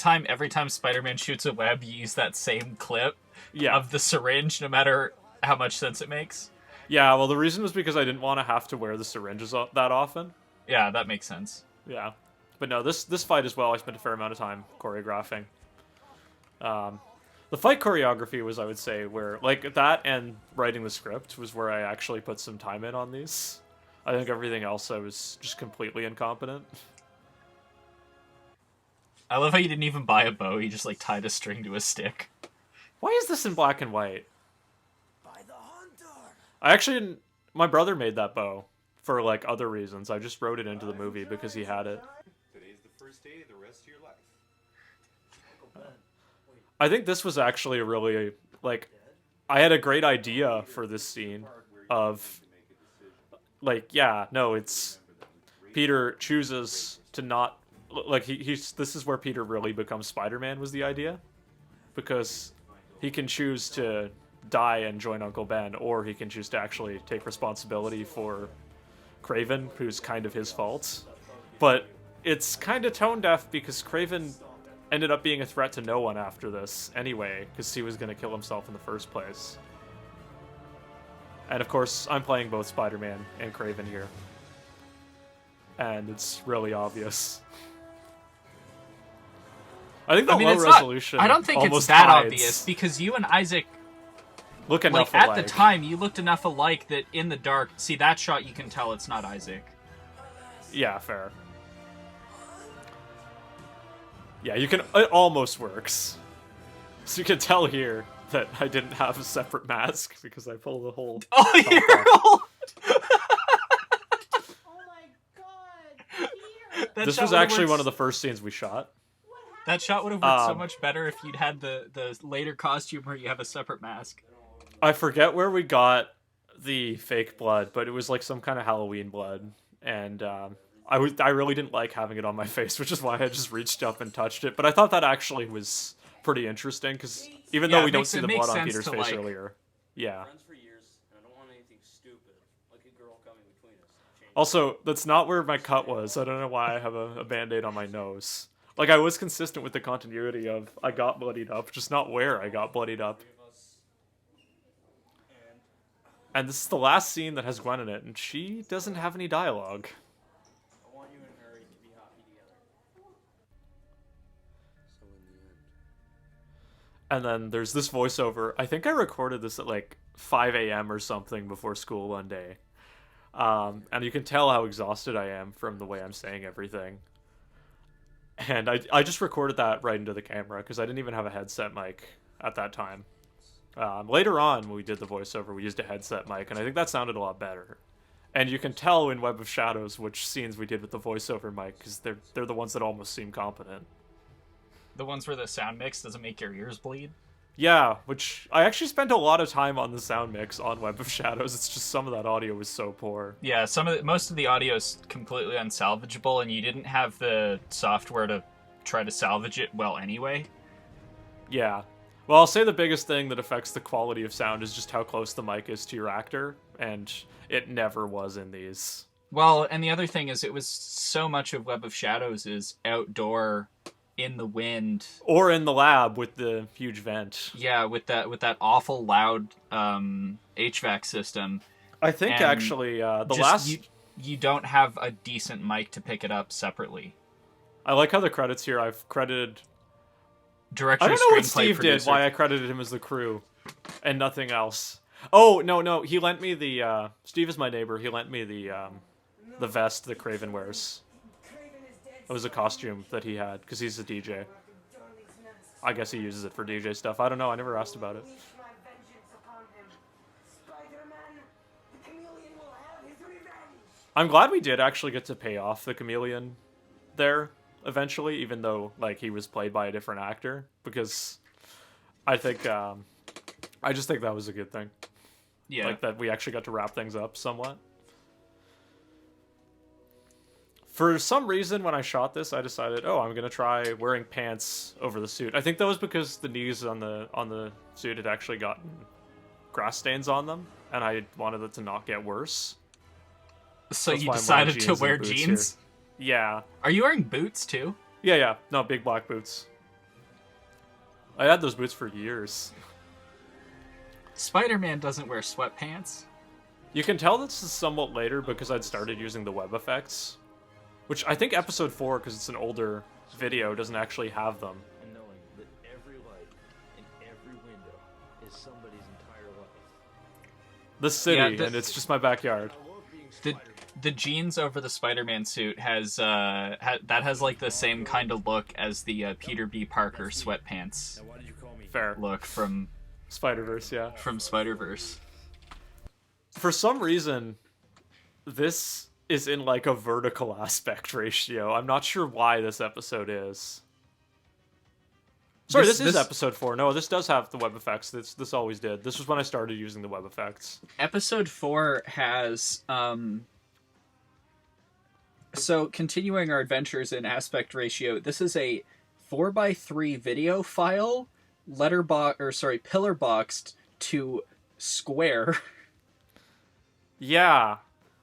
time Spider-Man shoots a web, you use that same clip yeah. of the syringe, no matter how much sense it makes. Yeah, well, the reason was because I didn't want to have to wear the syringes that often. Yeah, that makes sense. Yeah. But no, this fight as well, I spent a fair amount of time choreographing. The fight choreography was, I would say, where, like, that and writing the script was where I actually put some time in on these. I think everything else I was just completely incompetent. I love how you didn't even buy a bow, you just, like, tied a string to a stick. Why is this in black and white? By the hunter. I actually didn't... My brother made that bow for, like, other reasons. I just wrote it into the movie because he had it. Today's the first day of the rest of your life. I think this was actually a really, like... I had a great idea for this scene of... Like, yeah, no, it's... Peter chooses to not... Like, this is where Peter really becomes Spider-Man, was the idea. Because he can choose to die and join Uncle Ben, or he can choose to actually take responsibility for Craven, who's kind of his fault. But it's kind of tone-deaf because Craven ended up being a threat to no one after this anyway, because he was going to kill himself in the first place. And of course, I'm playing both Spider-Man and Craven here. And it's really obvious. I think the low resolution. I don't think it's almost that hides. obvious because you and Isaac, Look enough like at alike. the time, you looked enough alike that in the dark, see that shot, you can tell it's not Isaac. Yeah, fair. Yeah, you can. It almost works. So you can tell here that I didn't have a separate mask because I pulled the whole. Oh, you're off. Oh my god, Peter! This was actually one of the first scenes we shot. That shot would have worked so much better if you'd had the later costume where you have a separate mask. I forget where we got the fake blood, but it was like some kind of Halloween blood, and I really didn't like having it on my face, which is why I just reached up and touched it. But I thought that actually was pretty interesting because even though we don't see the blood on Peter's face earlier, yeah. Friends for years, and I don't want anything stupid, like a girl coming between us. Also, that's not where my cut was. I don't know why I have a band-aid on my nose. Like, I was consistent with the continuity of I got bloodied up, just not where I got bloodied up. And this is the last scene that has Gwen in it, and she doesn't have any dialogue. I want you and Harry to be happy together. So in the end. And then there's this voiceover. I think I recorded this at like 5 a.m. or something before school one day. And you can tell how exhausted I am from the way I'm saying everything. And I just recorded that right into the camera because I didn't even have a headset mic at that time. Later on, when we did the voiceover, we used a headset mic, and I think that sounded a lot better. And you can tell in Web of Shadows which scenes we did with the voiceover mic because they're the ones that almost seem competent. The ones where the sound mix doesn't make your ears bleed? Yeah, which I actually spent a lot of time on the sound mix on Web of Shadows. It's just some of that audio was so poor. Yeah, most of the audio is completely unsalvageable, and you didn't have the software to try to salvage it well anyway. Yeah. Well, I'll say the biggest thing that affects the quality of sound is just how close the mic is to your actor, and it never was in these. Well, and the other thing is it was so much of Web of Shadows is outdoor, in the wind. Or in the lab with the huge vent. Yeah, with that awful loud HVAC system. I think And actually the just last... You don't have a decent mic to pick it up separately. I like how the credits here, I've credited... Director, I don't know what screenplay, Steve producer. did, why I credited him as the crew, and nothing else. Oh, no, he lent me the, Steve is my neighbor, he lent me the vest that Craven wears. It was a costume that he had, because he's a DJ. I guess he uses it for DJ stuff, I don't know, I never asked about it. The chameleon will have his revenge. I'm glad we did actually get to pay off the chameleon there eventually, even though like he was played by a different actor, because I think I just think that was a good thing. Yeah. Like that we actually got to wrap things up somewhat. For some reason, when I shot this, I decided, oh, I'm gonna try wearing pants over the suit. I think that was because the knees on the suit had actually gotten grass stains on them, and I wanted it to not get worse. So That's you why I'm wearing decided to jeans wear and boots jeans? here. Yeah. Are you wearing boots too? Yeah. No, big black boots. I had those boots for years. Spider-Man doesn't wear sweatpants. You can tell this is somewhat later because I'd started using the web effects. Which I think episode 4, because it's an older video, doesn't actually have them. And knowing that every light in every window is somebody's entire life. The city, Yeah, and it's just my backyard. The jeans over the Spider-Man suit has that has like the same kind of look as the Peter B. Parker sweatpants Why did you call me? Fair. look from Spider-Verse, yeah. Spider-Verse. For some reason, this is in like a vertical aspect ratio. I'm not sure why this episode is. Sorry, this is episode 4. No, this does have the web effects. This always did. This was when I started using the web effects. Episode 4 has so continuing our adventures in aspect ratio, this is a 4:3 video file, pillar boxed to square. Yeah.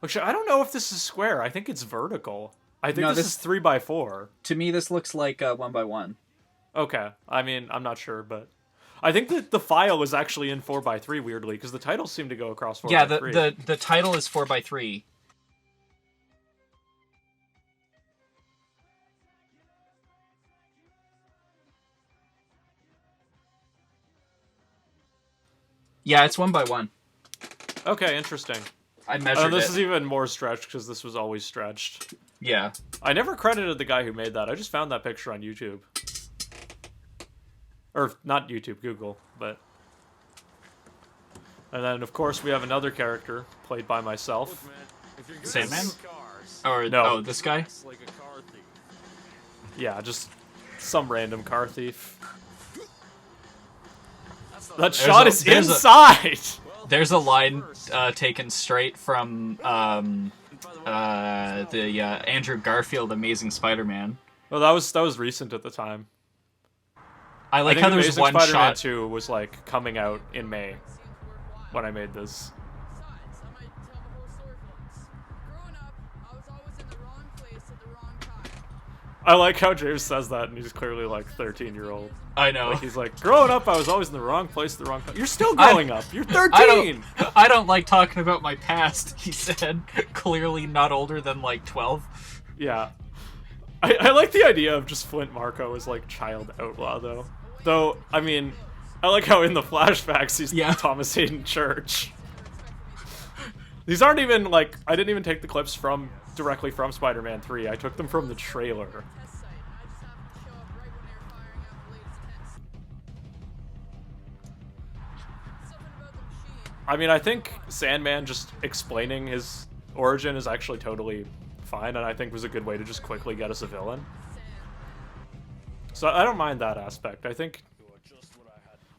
Actually, I don't know if this is square. I think it's vertical. I think No, this is 3x4. To me, this looks like 1x1. Okay. I mean, I'm not sure, but I think that the file was actually in 4x3 weirdly, because the titles seem to go across 4x3. Yeah, the title is 4:3. Yeah, it's 1x1. Okay, interesting. I measured This it. is even more stretched because this was always stretched. Yeah. I never credited the guy who made that. I just found that picture on YouTube. Or, not YouTube, Google, but... And then, of course, we have another character, played by myself. Sandman? Cars, Or, No. oh, this guy? it's like a car thief. Yeah, just some random car thief. That's not That a- shot a- is there's a- inside! There's a line taken straight from the Andrew Garfield Amazing Spider-Man. Well, that was recent at the time. I like I think how there's Amazing one Spider-Man shot. 2 was, like, coming out in May when I made this. Besides, I might tell the whole story for once. Growing up, I was always in the wrong place at the wrong time. I like how James says that, and he's clearly, like, 13-year-old. I know. Like, he's like, growing up, I was always in the wrong place at the wrong time. You're still growing up. You're 13! I don't like talking about my past, he said. Clearly not older than, like, 12. Yeah. I like the idea of just Flint Marko as, like, child outlaw, though. Though, I mean, I like how in the flashbacks he's Yeah. Thomas Hayden Church. These aren't even, like, I didn't even take the clips directly from Spider-Man 3. I took them from the trailer. Test site. I just happened to show up right when they were firing up the latest test. Something about the machine. I mean, I think Sandman just explaining his origin is actually totally fine, and I think was a good way to just quickly get us a villain. So I don't mind that aspect. I think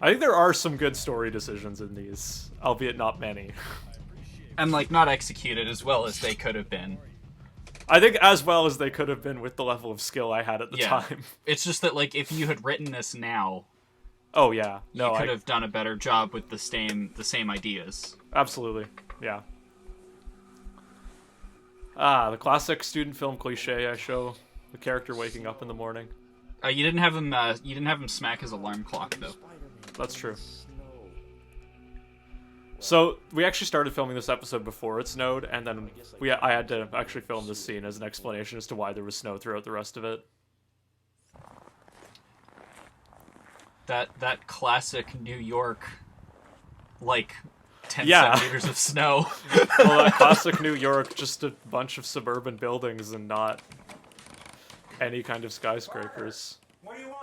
there are some good story decisions in these, albeit not many. And, like, not executed as well as they could have been. I think as well as they could have been with the level of skill I had at the time. It's just that, like, if you had written this now, Oh yeah, you no, could have done a better job with the same ideas. absolutely, yeah. The classic student film cliche. I show the character waking up in the morning. You didn't have him smack his alarm clock though. That's true. So we actually started filming this episode before it snowed, and then I had to actually film this scene as an explanation as to why there was snow throughout the rest of it. That classic New York, like 10 Yeah. centimeters of snow. Well, that classic New York, just a bunch of suburban buildings and not any kind of skyscrapers.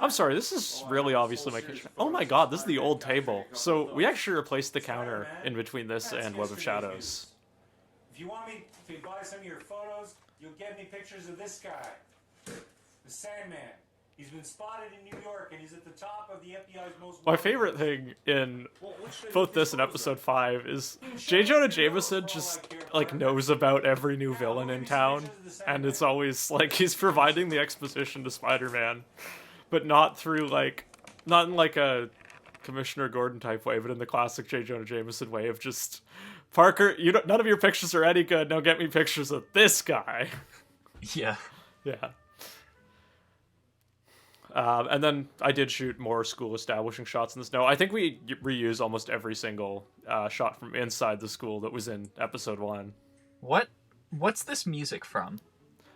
I'm sorry, this is really obviously my kitchen. Oh my god, this is the old table. So we actually replaced the counter in between this and Web of Shadows. If you want me to buy some of your photos, you'll get me pictures of this guy, the Sandman. He's been spotted in New York, and he's at the top of the FBI's most. My favorite thing in both this and episode 5 is J. Jonah Jameson just like knows about every new villain in town, and it's always like he's providing the exposition to Spider-Man, but not through not in like a Commissioner Gordon type way, but in the classic J. Jonah Jameson way of just, Parker, none of your pictures are any good. Now get me pictures of this guy. Yeah. Yeah. And then I did shoot more school establishing shots in the snow. I think we reuse almost every single shot from inside the school that was in episode 1. What's this music from?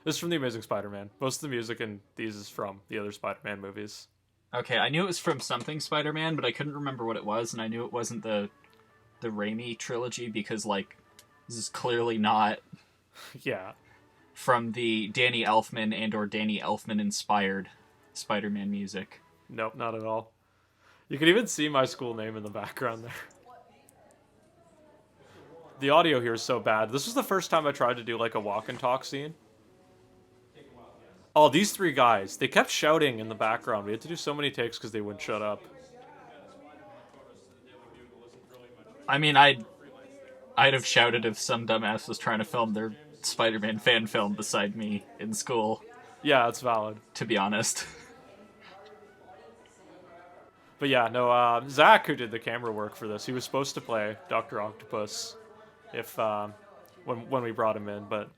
This is from The Amazing Spider-Man. Most of the music in these is from the other Spider-Man movies. Okay, I knew it was from something Spider-Man, but I couldn't remember what it was, and I knew it wasn't the Raimi trilogy because, like, this is clearly not Yeah. from the Danny Elfman and or Danny Elfman inspired Spider-Man music. Nope, not at all. You can even see my school name in the background there. The audio here is so bad. This was the first time I tried to do like a walk and talk scene. Oh, these 3 guys. They kept shouting in the background. We had to do so many takes because they wouldn't shut up. I mean, I'd have shouted if some dumbass was trying to film their Spider-Man fan film beside me in school. Yeah, it's valid. To be honest. But yeah, no, Zach, who did the camera work for this, he was supposed to play Dr. Octopus if when we brought him in, but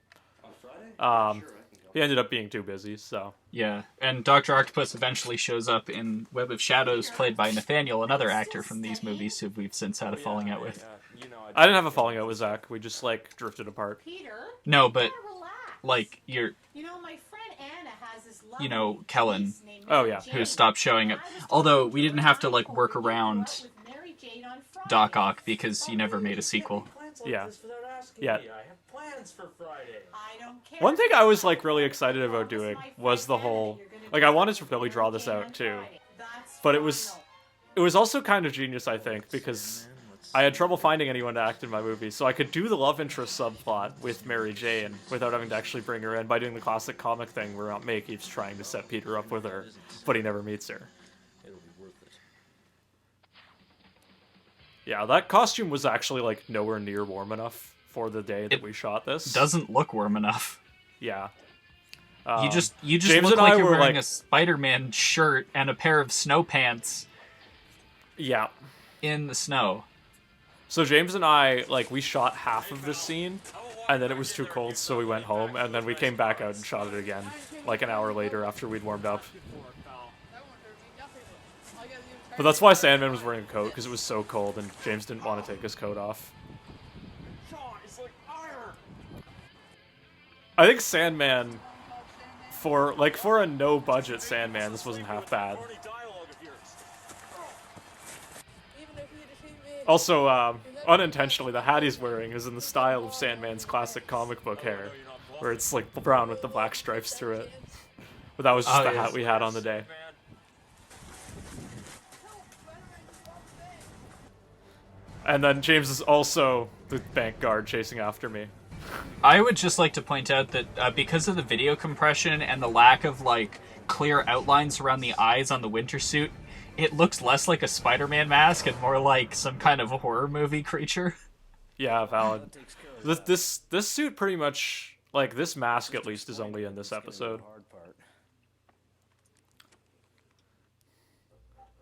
he ended up being too busy, so. Yeah, and Dr. Octopus eventually shows up in Web of Shadows, played by Nathaniel, another actor from these movies who we've since had a falling out with. I didn't have a falling out with Zach. We just, like, drifted apart. Peter, No, but, relax. like, you're... You know, my friend Anna has this You know, Kellen. niece named Oh, Mary yeah. Jane. who stopped showing up. I was Although, told we didn't have to, like, work around with Mary Jane on Friday. Doc Ock because he never made a sequel. Yeah. Yeah. I have plans for Friday. I don't care. One thing I was, like, really excited about doing was the whole... Like, I wanted to really draw this out, too. But it was also kind of genius, I think, because I had trouble finding anyone to act in my movie, so I could do the love interest subplot with Mary Jane without having to actually bring her in by doing the classic comic thing where Aunt May keeps trying to set Peter up with her, but he never meets her. It'll be worth it. Yeah, that costume was actually, like, nowhere near warm enough for the day that we shot this. Doesn't look warm enough. Yeah. You just James look and like I you're were, wearing like- a Spider-Man shirt and a pair of snow pants Yeah. in the snow. So James and I, like, we shot half of this scene, and then it was too cold, so we went home, and then we came back out and shot it again, like an hour later after we'd warmed up. But that's why Sandman was wearing a coat, because it was so cold, and James didn't want to take his coat off. It's like iron. I think Sandman, for a no-budget Sandman, this wasn't half bad. Also, unintentionally, the hat he's wearing is in the style of Sandman's classic comic book hair, where it's like brown with the black stripes through it. But that was just the hat we had on the day. And then James is also the bank guard chasing after me. I would just like to point out that because of the video compression and the lack of, like, clear outlines around the eyes on the winter suit, it looks less like a Spider-Man mask and more like some kind of a horror movie creature. Yeah, valid. This suit pretty much, like, this mask at least is only in this episode.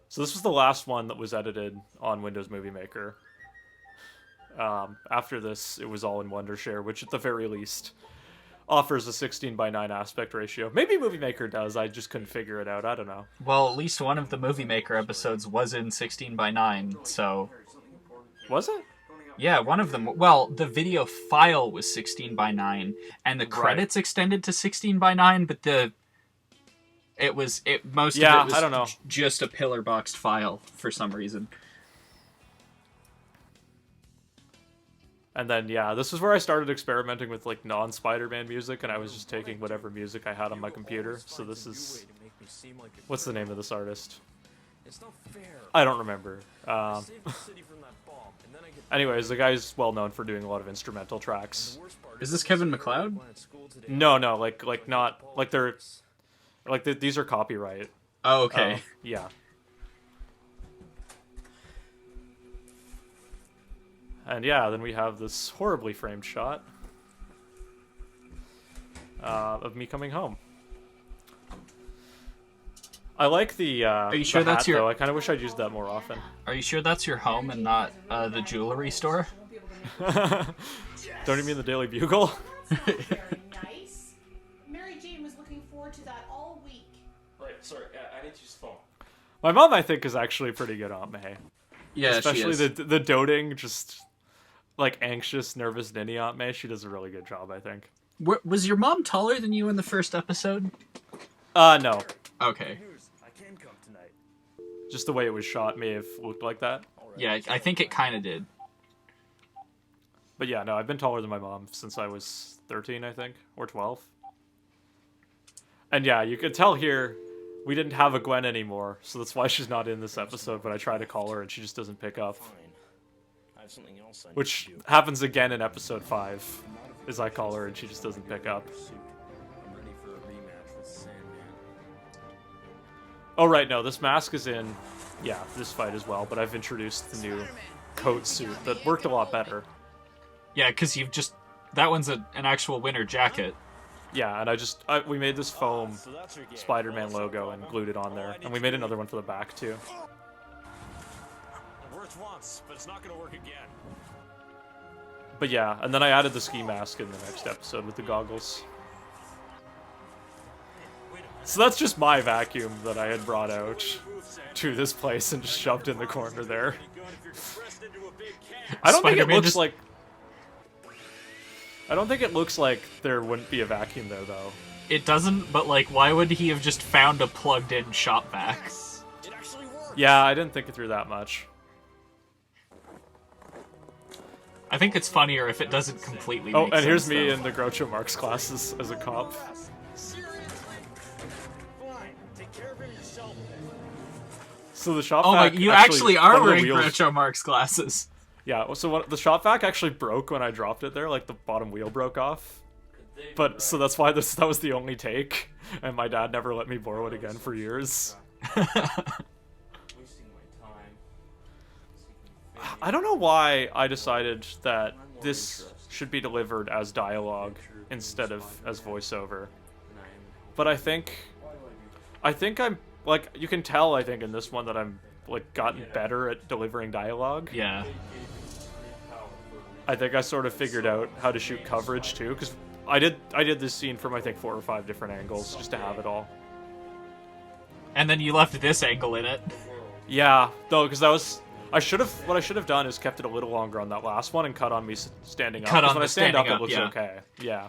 So this was the last one that was edited on Windows Movie Maker. After this, it was all in Wondershare, which at the very least offers a 16:9 aspect ratio. Maybe Movie Maker does, I just couldn't figure it out, I don't know. Well, at least one of the Movie Maker episodes was in 16:9, so... Was it? Yeah, one of them... Well, the video file was 16:9, and the credits extended to 16:9, but most of it was I don't know. just a pillar boxed file for some reason. And then, yeah, this is where I started experimenting with, like, non-Spider-Man music, and I was just taking whatever music I had on my computer. So this is... What's the name of this artist? It's not fair. I don't remember. I saved the city from that bomb, and then I get Anyways, the guy's well known for doing a lot of instrumental tracks. Is this Kevin MacLeod? No, like not like they're like these are copyright. Oh, okay. Yeah. And yeah, then we have this horribly framed shot of me coming home. I like the. Are you sure the that's hat, your? Though. I kind of wish I'd used that more often. Are you sure that's your home and not the jewelry store? Don't you mean the Daily Bugle? That's not very nice. Mary Jane was looking forward to that all week. Right, sorry, I need to use the phone. My mom, I think, is actually pretty good Aunt May. Yeah, Especially she is. the doting, just like anxious, nervous ninny Aunt May. She does a really good job, I think. Was your mom taller than you in the first episode? No. Okay. I can come tonight. Just the way it was shot may have looked like that. Yeah, I think it kind of did. But yeah, no, I've been taller than my mom since I was 13, I think, or 12. And yeah, you could tell here we didn't have a Gwen anymore, so that's why she's not in this episode, but I try to call her and she just doesn't pick up. Fine. I have something else I need Which to do. happens again in episode 5, is I call her and she just doesn't pick up. I'm ready for a rematch with Sandman. Oh right, no, this mask is in, yeah, this fight as well, but I've introduced the new coat suit that worked a lot better. Yeah, because you've just... That one's an actual winter jacket. Yeah, and we made this foam Spider-Man logo and glued it on there, and we made another one for the back too. It worked once, but it's not gonna work again. But yeah, and then I added the ski mask in the next episode with the goggles. So that's just my vacuum that I had brought out to this place and just shoved in the corner there. I don't think it Spider-Man looks just- like... I don't think it looks like there wouldn't be a vacuum there, though. It doesn't, but like, why would he have just found a plugged-in shop vac? It actually worked. Yeah, I didn't think it through that much. I think it's funnier if it doesn't completely Oh, make and here's sense, me though. in the Groucho Marx classes as a cop. Seriously? Fine. Take care of it yourself then. So the shop Oh my, vac you actually one are of the wearing wheels- Groucho Marx glasses. Yeah, so the shop vac actually broke when I dropped it there, like the bottom wheel broke off. But, so that's why that was the only take, and my dad never let me borrow it again for years. Wasting my time. I don't know why I decided that this should be delivered as dialogue instead of as voiceover. But I think I'm, like, you can tell, I think, in this one that I'm, like, gotten better at delivering dialogue. Yeah. I think I sort of figured out how to shoot coverage, too, because I did this scene from, I think, 4 or 5 different angles, just to have it all. And then you left this angle in it. Yeah, though, because that was... what I should have done is kept it a little longer on that last one and cut on me standing up. Cut 'cause on when the I stand standing up, up, it looks yeah. okay. Yeah.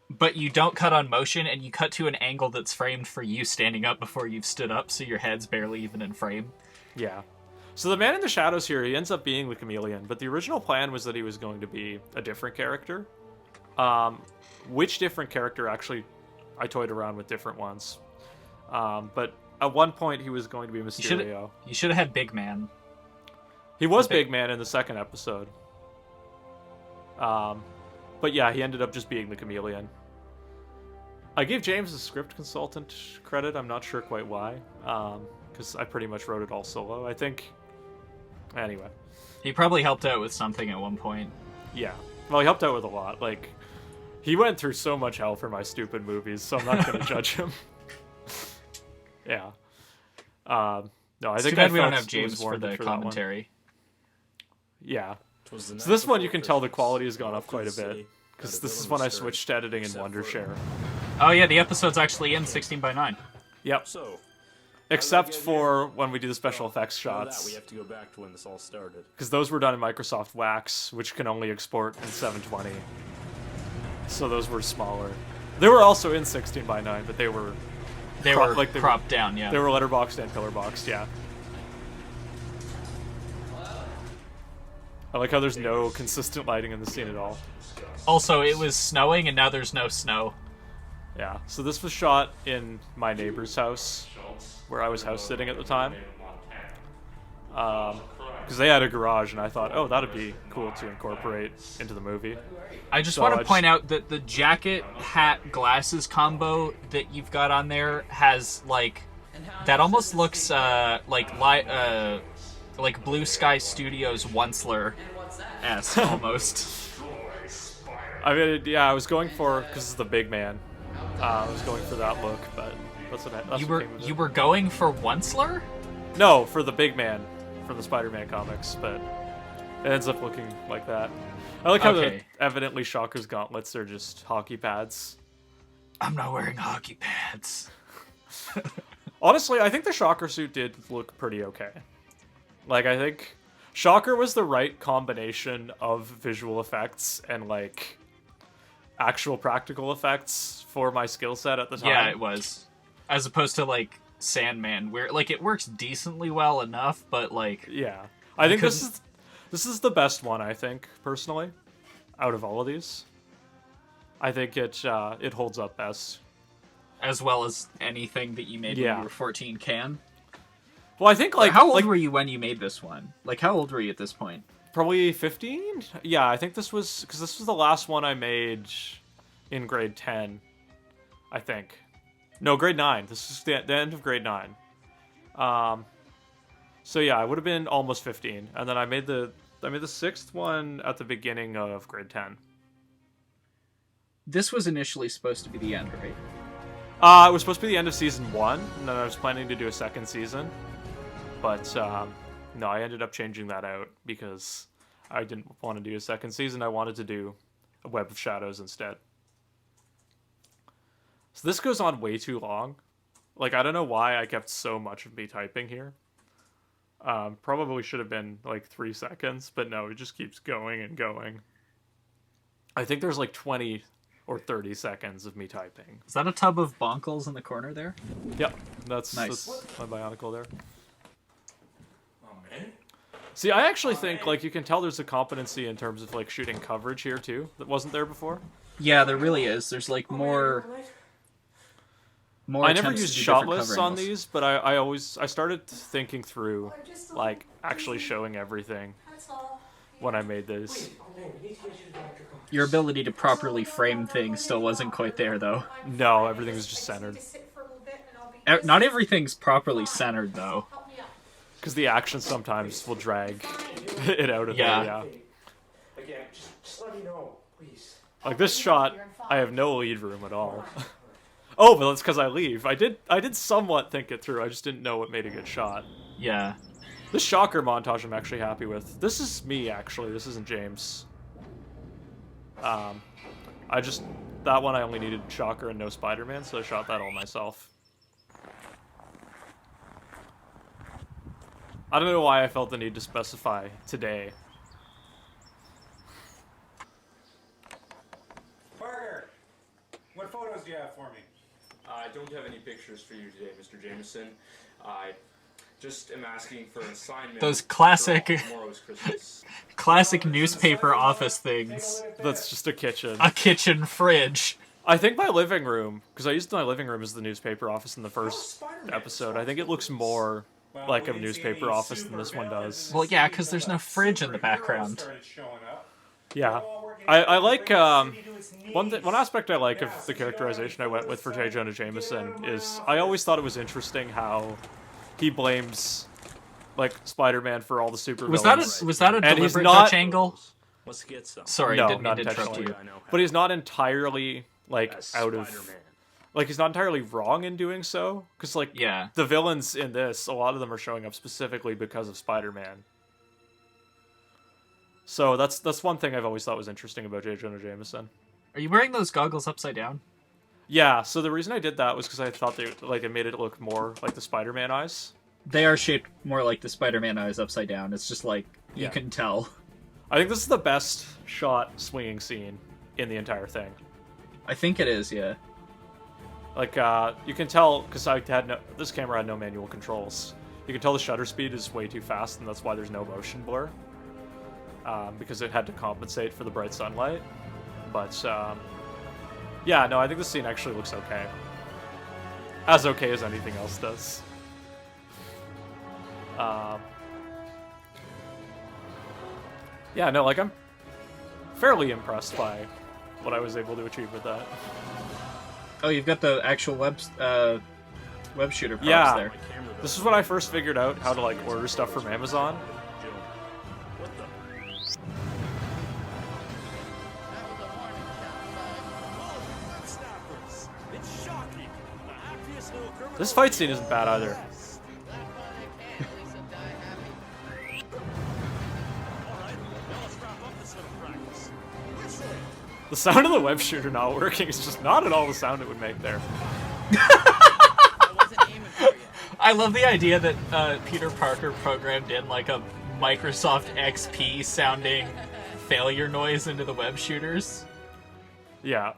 But you don't cut on motion, and you cut to an angle that's framed for you standing up before you've stood up, so your head's barely even in frame. Yeah. So the man in the shadows here, he ends up being the chameleon, but the original plan was that he was going to be a different character. Which different character, actually, I toyed around with different ones. But at one point, he was going to be Mysterio. You should have had Big Man. He was Big Man in the second episode. But yeah, he ended up just being the chameleon. I gave James the script consultant credit. I'm not sure quite why. Because I pretty much wrote it all solo, I think. Anyway. He probably helped out with something at one point. Yeah. Well, he helped out with a lot. Like, he went through so much hell for my stupid movies, so I'm not going to judge him. Yeah. No, I It's think too bad we felt don't have it James was for warranted the that one. commentary. Yeah. So this one, you can tell the quality has gone up quite a bit. City. Because this is when I switched to editing in Wondershare. Oh yeah, the episode's actually in 16:9. Yep. So, Except for when we do the special effects for that, we shots. have to go back to when this all started. Because those were done in Microsoft Wax, which can only export in 720. So those were smaller. They were also in 16:9, but they were They Crop- were like they were- cropped down, yeah. they were letterboxed and pillarboxed, yeah. I like how there's no consistent lighting in the scene at all. Also, it was snowing, and now there's no snow. Yeah, so this was shot in my neighbor's house, where I was house sitting at the time. Because because they had a garage, and I thought, oh, that'd be cool to incorporate into the movie. I just So want I to point out that the jacket, hat, glasses combo that you've got on there has like that almost looks like Blue Sky Studios Onceler-esque almost. I mean, yeah, I was going for, because it's the big man. I was going for that look, but that's what You what came with you it. were going for Onceler? No, for the big man from the Spider-Man comics, but it ends up looking like that. I like how Okay. evidently Shocker's gauntlets are just hockey pads. I'm not wearing hockey pads. Honestly, I think the Shocker suit did look pretty okay. Like, I think Shocker was the right combination of visual effects and, like, actual practical effects for my skill set at the time. Yeah, it was. As opposed to like Sandman, where like it works decently well enough, but like Yeah. I think this is the best one, I think, personally, out of all of these. I think it holds up best. as well as anything that you made when Yeah. you were 14 can. Well, I think like how old like, were you when you made this one? Like how old were you at this point? Probably 15? Yeah, I think this was because this was the last one I made in grade 10, I think. No, grade 9. This is the end of grade 9. So yeah, I would have been almost 15, and then I made the sixth one at the beginning of grade 10. This was initially supposed to be the end, right? It was supposed to be the end of season 1, and then I was planning to do a second season, but no, I ended up changing that out because I didn't want to do a second season. I wanted to do a Web of Shadows instead. So this goes on way too long. Like, I don't know why I kept so much of me typing here. Probably should have been like 3 seconds, but no, it just keeps going and going. I think there's like 20 or 30 seconds of me typing. Is that a tub of bonkles in the corner there? Yep, that's Nice. my Bionicle there. Oh, man. See, I actually think like you can tell there's a competency in terms of like shooting coverage here too that wasn't there before. Yeah, there really is. There's like more. I never attempts used to do shot different lists cover on angles. these, but I started thinking through like actually showing everything That's all. when I made this. Oh, man, we need to get you to Dr. Cox. Your ability to properly frame things still wasn't quite there, though. No, everything was just centered Not everything's properly centered, though. because the action sometimes will drag it out of Yeah. there. Yeah, Again, just let me know, please. like this shot, I have no lead room at all. Oh, but that's because I leave. I did somewhat think it through. I just didn't know what made a good shot. Yeah. This Shocker montage I'm actually happy with. This is me, actually. This isn't James. That one I only needed Shocker and no Spider-Man, so I shot that all myself. I don't know why I felt the need to specify today. Parker, what photos do you have for me? I don't have any pictures for you today, Mr. Jameson. I just am asking for an assignment. Those classic- for tomorrow's Christmas. Classic newspaper office things. That's just a kitchen. A kitchen fridge. I think my living room, because I used my living room as the newspaper office in the first Spider-Man episode, I think it looks more like a newspaper office than this one does. Well, yeah, because there's no fridge in the background. Started showing up. Yeah. I like, one aspect I like of the characterization I went with for J. Jonah Jameson is I always thought it was interesting how he blames, like, Spider-Man for all the supervillains. Was that a And he's deliberate not- Dutch angle? Let's get some. Sorry, No, didn't mean not to interrupt intentionally. you. I know how. But he's not entirely, like, As out of... Spider-Man. Like, he's not entirely wrong in doing so. Because, like, Yeah. the villains in this, a lot of them are showing up specifically because of Spider-Man. So that's one thing I've always thought was interesting about J. Jonah Jameson. Are you wearing those goggles upside down? Yeah, so the reason I did that was because I thought it made it look more like the Spider-Man eyes. They are shaped more like the Spider-Man eyes upside down. It's just like, you Yeah. can tell. I think this is the best shot swinging scene in the entire thing. I think it is, yeah. Like, you can tell, because this camera had no manual controls. You can tell the shutter speed is way too fast, and that's why there's no motion blur. Because it had to compensate for the bright sunlight. But, yeah, no, I think the scene actually looks okay. As okay as anything else does. Yeah, no, like, I'm fairly impressed by what I was able to achieve with that. Oh, you've got the actual web shooter props Yeah. there. This is when I first figured out how to, like, order stuff from Amazon. What the? That was a warning shot, bud. Snappers. It's shocking. The happiest little criminal. This fight scene isn't bad either. Glad while they can, at least they'll die happy. All right, now let's wrap up this little practice. Which way? The sound of the web shooter not working is just not at all the sound it would make there. I wasn't aiming for you. I love the idea that Peter Parker programmed in like a Microsoft XP sounding failure noise into the web shooters. Yeah.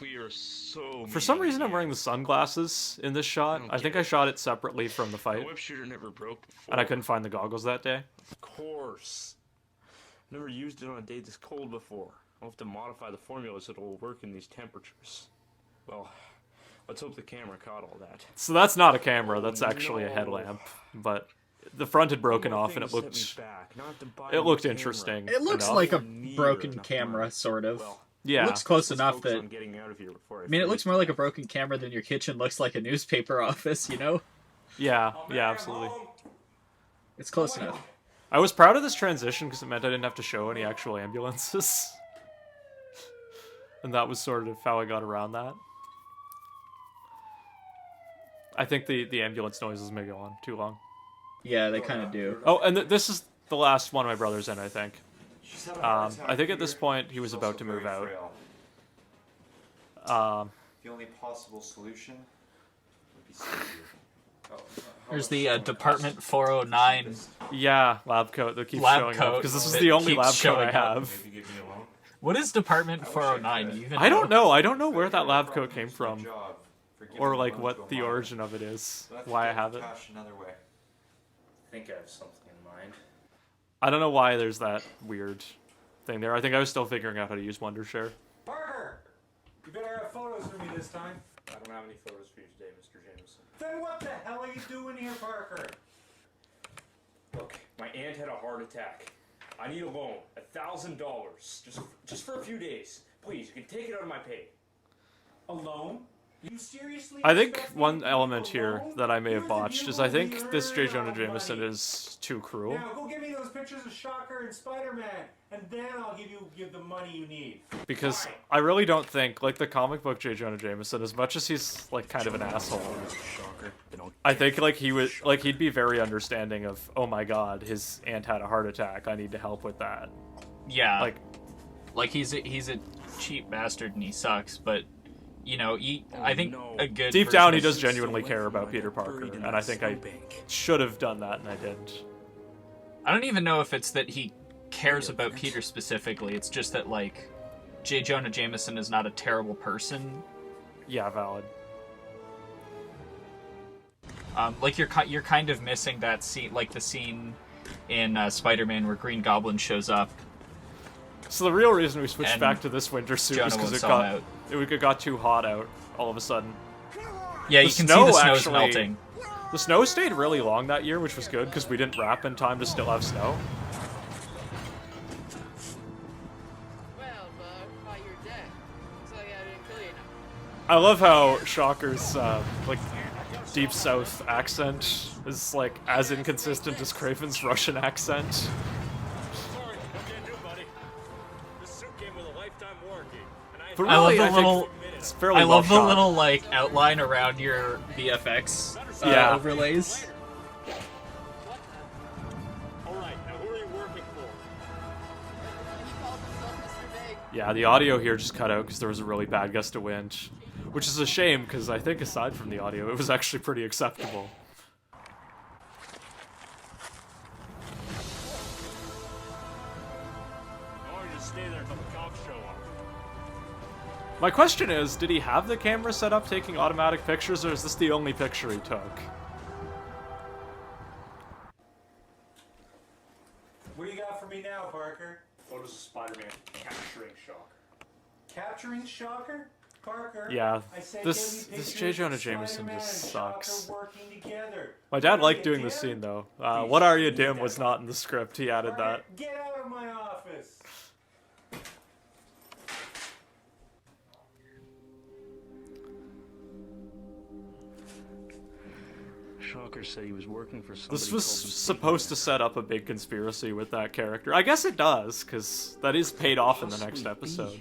We are so. For some reason, I'm wearing the sunglasses in this shot. I think I shot it separately from the The fight, web shooter never broke before. and I couldn't find the goggles that day. Of course. Never used it on a day this cold before. I'll have to modify the formula so it'll work in these temperatures. Well, let's hope the camera caught all that. So that's not a camera, that's actually a headlamp. But the front had broken off, and it looked interesting. It looks enough. like a broken camera, sort of. Yeah. It looks close enough that... I'm getting out of here before I mean, it looks more like a broken camera than your kitchen looks like a newspaper office, you know? Yeah, yeah, absolutely. It's close enough. I was proud of this transition because it meant I didn't have to show any actual ambulances. And that was sort of how I got around that. I think the ambulance noises may go on too long. Yeah, they kind of do. Oh, and this is the last one of my brother's in, I think. I think at this point he was about to move out. The only possible solution would be surgery. There's the Department 409 Yeah, lab coat that keeps lab showing up coat because this is that the only keeps lab coat showing I up. have. What is Department 409? Do you even I don't know? know. I don't know where that lab coat came from, or like what the origin of it is, why I have it. Another way. I think I have something in mind. I don't know why there's that weird thing there. I think I was still figuring out how to use Wondershare. Parker! You better have photos for me this time. I don't have any photos for you today, Mr. Jameson. Then what the hell are you doing here, Parker? Look, my aunt had a heart attack. I need a loan, $1,000, just for a few days. Please, you can take it out of my pay. A loan? You seriously? I think expect me one to give element you a here loan? that I may have Here's the botched deal, is I think you this J. heard Jonah about, Jameson buddy. is too cruel. Now go get me those pictures of Shocker and Spider-Man, and then I'll give the money you need. Because Fine. I really don't think, like the comic book J. Jonah Jameson, as much as he's like kind of an asshole, I think like he'd be very understanding of, oh my god, his aunt had a heart attack, I need to help with that. Yeah. Like he's a cheap bastard and he sucks, but you know, I think a good deep person down he is- does genuinely care about Peter Parker, and I think I should have done that and I didn't. I don't even know if it's that he cares about Peter specifically. It's just that like J. Jonah Jameson is not a terrible person. Yeah, valid. Like you're kind of missing that scene, like the scene in Spider-Man where Green Goblin shows up. So the real reason we switched And back to this winter suit Jonah is because won't it sell him out. got too hot out all of a sudden. Yeah, you The can see snow the snow's actually- melting. The snow stayed really long that year, which was good because we didn't wrap in time to still have snow. Well, bud, thought you were dead. Looks like I didn't kill you enough. I love how Shocker's like deep south accent is like as inconsistent as Craven's Russian accent. Sorry, don't get new, buddy. This suit came with a lifetime warranty, and But I love really, the think little. it's fairly I love the well shot. little like outline around your VFX Yeah. overlays. All right, now who are you working for? He called himself Mr. Big. Yeah, the audio here just cut out because there was a really bad gust of wind, which is a shame because I think aside from the audio, it was actually pretty acceptable. I want you to stay there until the cops show up. My question is, did he have the camera set up taking automatic pictures, or is this the only picture he took? What do you got for me now, Parker? Photos of Spider-Man capturing Shocker. Capturing Shocker? Parker. Yeah, I said this get me J. pictures Jonah of Jameson Spider-Man just and Shocker sucks. working together. My dad liked Get doing this there? scene though. What are you doing was not in the script. He added Parker, that. get out of my office. Shocker said he was working for somebody. This was called the supposed to set up a big conspiracy with that character. I guess it does, because that is paid off in the next episode.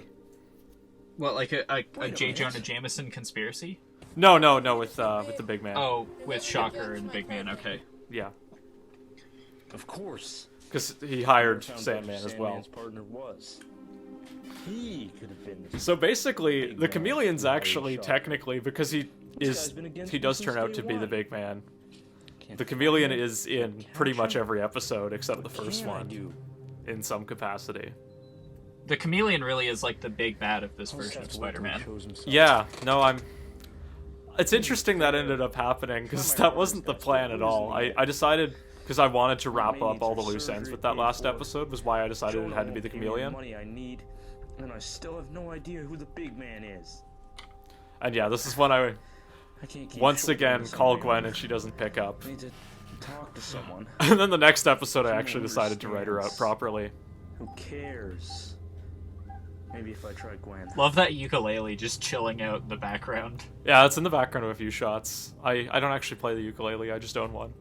What, like a J. Jonah Jameson conspiracy? No, with the big man. Oh, with Shocker and Big Man, okay. Yeah, Of course. because he hired Found out Sandman who as well. Sandman's partner was. He could have been the So basically, Big the man Chameleon's who hired actually Shocker. technically, because This guy's been against he me does since turn out day to be the one. big man. Can't The find Chameleon him. is in pretty much every episode except the first Can I one, do? in some capacity. The Chameleon really is like the big bad of this I'll just version have of to wait till he Spider-Man. shows himself. Yeah, no, It's interesting that ended up happening, because that wasn't the plan at all. I decided, because I wanted to wrap up all the loose ends with that last episode, was why I decided it had to be the Chameleon. Money I need, and I still have no idea who the big man is. And yeah, this is when I I can't keep once short again this on call my Gwen own. and she doesn't pick up. I need to talk to someone. And then the next episode I actually Who decided to write her out understands? properly. Who cares? Maybe if I try Gwen. Love that ukulele just chilling out in the background. Yeah, it's in the background of a few shots. I don't actually play the ukulele, I just own one.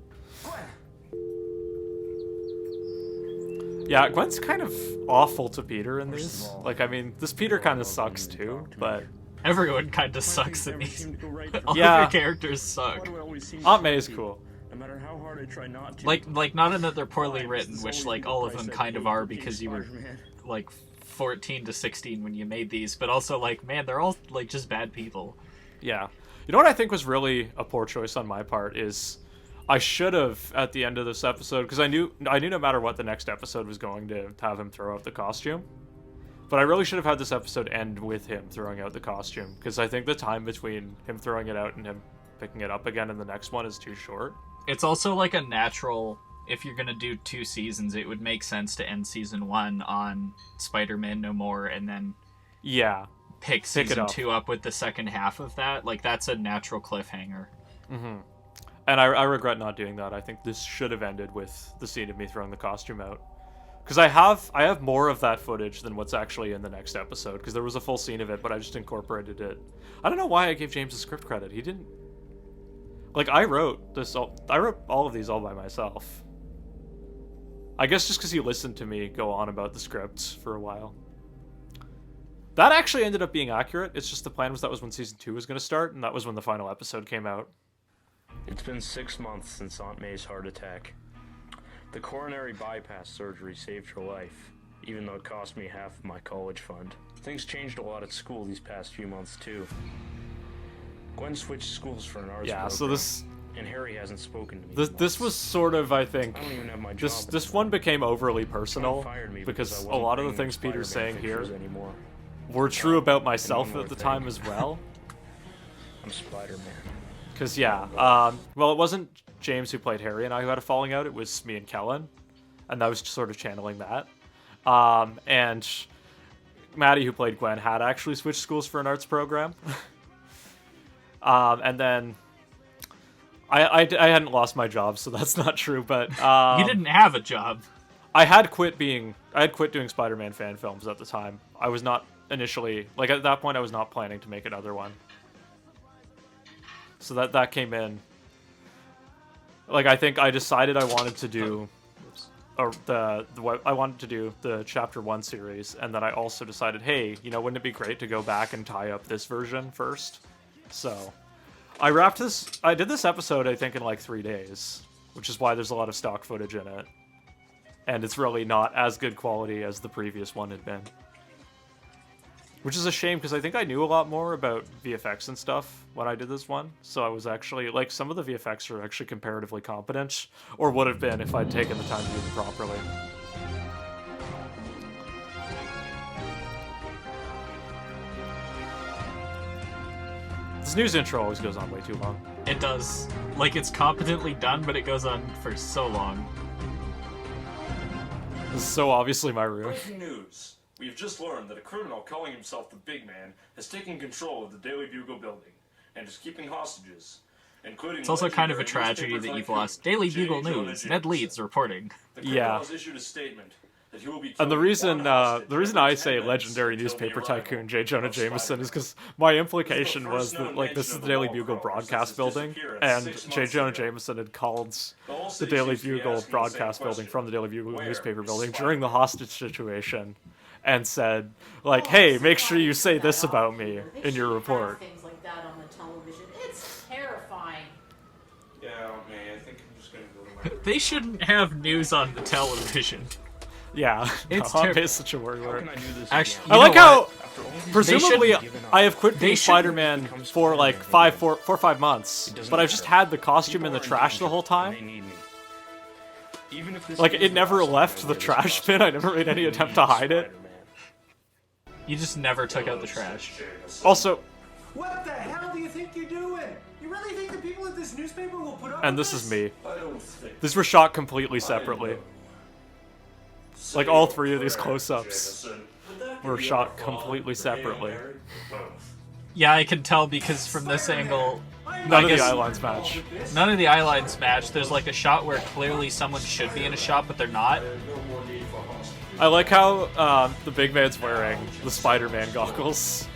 Yeah, Gwen's kind of awful to Peter in these. Like, I mean, this Peter kind of sucks too, but Everyone kind of sucks in Never these. seem to go right for All me. Yeah. of your characters Why suck. do I always seem Aunt to May is succeed? cool. No matter how hard I try not to. Like not in that they're poorly Fine, written, this is which always like the all of price them I kind of paid are for being because you were Spider-Man. like 14 to 16 when you made these, but also like man, they're all like just bad people. yeah. You know what I think was really a poor choice on my part is I should have, at the end of this episode, because I knew no matter what the next episode was going to have him throw out the costume. But I really should have had this episode end with him throwing out the costume, because I think the time between him throwing it out and him picking it up again in the next one is too short. It's also like a natural. If you're gonna do 2 seasons, it would make sense to end season 1 on Spider-Man No More, and then Yeah. pick it season up. 2 up with the second half of that. Like that's a natural cliffhanger. And I regret not doing that. I think this should have ended with the scene of me throwing the costume out. Because I have more of that footage than what's actually in the next episode, because there was a full scene of it, but I just incorporated it. I don't know why I gave James the script credit. He didn't... Like, I wrote all of these all by myself. I guess just because he listened to me go on about the script for a while. That actually ended up being accurate. It's just the plan was that was when season 2 was going to start, and that was when the final episode came out. It's been 6 months since Aunt May's heart attack. The coronary bypass surgery saved her life, even though it cost me half of my college fund. Things changed a lot at school these past few months, too. Gwen switched schools for an arts Yeah, program, so this and Harry hasn't spoken to me. this in this was months. sort of, I think, I don't even have my job this anymore. one became overly Gwen personal, fired me because I a wasn't lot of the bringing things Peter's Spider-Man saying here pictures anymore. were true about And myself one more at the thing. time as well. I'm Spider-Man. Because, yeah, well, it wasn't James who played Harry and I who had a falling out, it was me and Kellen, and I was sort of channeling that. And Maddie, who played Gwen, had actually switched schools for an arts program. And then I hadn't lost my job, so that's not true, but... You didn't have a job. I had quit doing Spider-Man fan films at the time. I was not initially, like at that point I was not planning to make another one. So that came in. Like I think I decided I wanted to do I wanted to do the Chapter 1 series, and then I also decided, hey, you know, wouldn't it be great to go back and tie up this version first? So I did this episode I think in like 3 days, which is why there's a lot of stock footage in it. And it's really not as good quality as the previous one had been. Which is a shame, because I think I knew a lot more about VFX and stuff when I did this one. So I was actually, like, some of the VFX are actually comparatively competent, or would have been if I'd taken the time to do them properly. This news intro always goes on way too long. It does. Like it's competently done, but it goes on for so long. This is so obviously my room. Breaking news. We have just learned that a criminal calling himself the Big Man has taken control of the Daily Bugle building and is keeping hostages, including. It's also kind of a legendary tragedy newspaper that you've tycoon lost Daily J. Bugle Jonah News. Ned Jameson. Leeds reporting. The criminal Yeah. has issued a statement that he will be And the killing reason, one hostage the reason every I 10 say minutes legendary until the newspaper arrival tycoon J. Jonah of Jameson Spider-Man. is because my This implication is the was first that known like this mention is of the the Daily wall Bugle crawler broadcast since his building, disappearance and 6 J. months Jonah ago. Jameson had called The whole the city Daily seems to be Bugle asking the same broadcast building question. from the Daily Bugle Where newspaper is building Spider-Man? during the hostage situation, and said like, "Hey, make sure you say this about me in your report." Things like that on the television. It's terrifying. Yeah, man, I think I'm just gonna go to my. They shouldn't have news on the television. Yeah, It's no, ter- I'm based such a word. How can I do this Actually, again? I like know how, what? After all these presumably, years, I've given up. I have quit They being shouldn't Spider-Man become for like Spider-Man, 4 or 5 months, It doesn't but I've just matter. had the costume in the People are trash the whole danger, and time. they need me. Even if this Like, is it the never last time left I the wear this trash costume, bin. I never made any I attempt need to hide it. Spider-Man. You just never took out the trash. Also, What the hell do you think you're doing? You really think the people at this newspaper will put up and with this is me. I don't think. These were shot completely separately. Like, all 3 of these close-ups were shot completely separately. Yeah, I can tell because from this angle, None of the guess- eye lines match. none of the eye lines match. There's like a shot where clearly someone should be in a shot, but they're not. I like how the big man's wearing the Spider-Man goggles.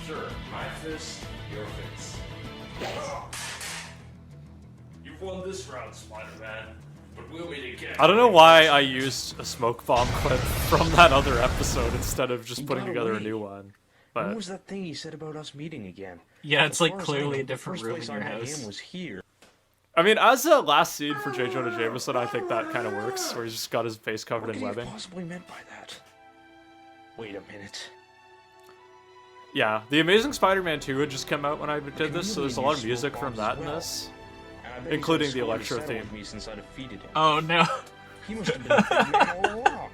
Sure, my fist, your face. You've won this round, Spider-Man, but we'll meet again. I don't know why I used a smoke bomb clip from that other episode instead of just He putting got together a away. new one. What But was that thing he said about us meeting again? Yeah, it's As like far as I clearly know, a different the room first in place your I met house. him was here. I mean, as a last scene for J. Jonah Jameson, I think that kind of works, where he's just got his face covered What in could he have webbing. possibly meant by that? Wait a minute. Yeah, The Amazing Spider-Man 2 had just come out when I did can this, so really there's a lot of use music smoke from bombs that as in well. this. And I bet he's Including had the a score to electro settle theme. with me since I defeated him. Oh no, He must have been the big man all along.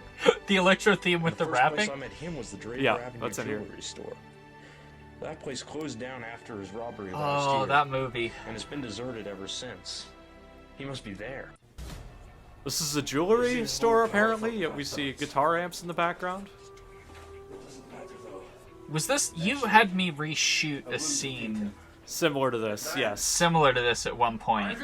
the electro theme with the first place rapping. I met him was the Draper Yeah, Avenue that's in here. jewelry store. That place closed down after his robbery last Oh, year, that movie. and it's been deserted ever since. He must be there. This is a jewelry store, apparently, yet we see guitar amps in the background. Was this? You had me reshoot a scene Similar to this, yes. similar to this at one point,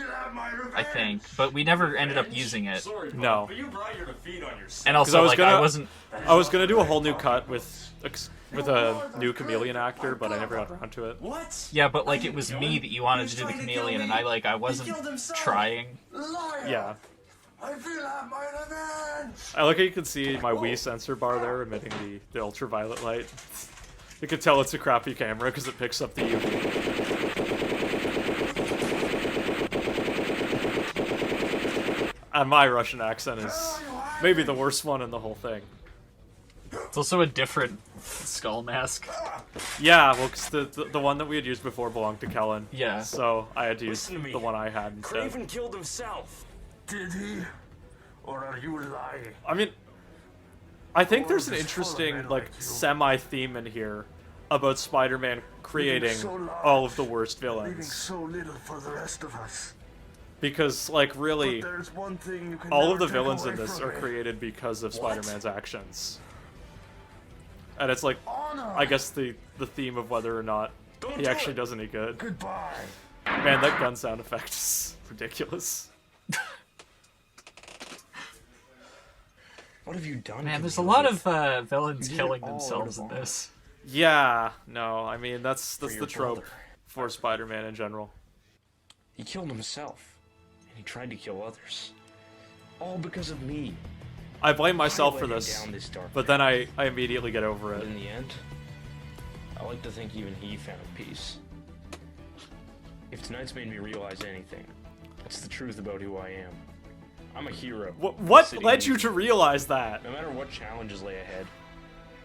I think, but we never ended up using it. Sorry, Bob, No. but you brought your defeat on yourself. And also, I was like, gonna- I wasn't. I was gonna do a whole new cut with a new chameleon actor, but I never got around to it. What? Yeah, but like it was me that you wanted to do the chameleon, and I wasn't trying. Liar! Yeah. I feel like my revenge! I like how you can see my Wii sensor bar there emitting the ultraviolet light. You can tell it's a crappy camera because it picks up the UV. And my Russian accent is maybe the worst one in the whole thing. It's also a different skull mask. Yeah, well, because the one that we had used before belonged to Kellen. Yeah. So I had to use Listen to me. the one I had instead. Craven killed himself. Did he? Or are you lying? I mean, I think there's an World is full of interesting, men like, like you. semi-theme in here about Spider-Man creating so large, all of the worst Leaving villains. so little for the rest of us. Because, like, really, But there's one thing you can all never of the take villains away in this from are me. created because of What? Spider-Man's actions. And it's like, Honor. I guess the theme of whether or not Don't he do actually it. does any good. Goodbye. Man, that gun sound effect is ridiculous. What have you done? Man, to there's me, a lot Elliot? of villains You did it killing all out themselves of in honor. this. Yeah, no, I mean, that's For the your trope brother. for Spider-Man in general. He killed himself, and he tried to kill others. All because of me. I blame myself I for led him this, down this dark but then I immediately get over But it. in the end, I like to think even he found peace. If tonight's made me realize anything, it's the truth about who I am. I'm a hero. What City led you needs to me. realize that? No matter what challenges lay ahead,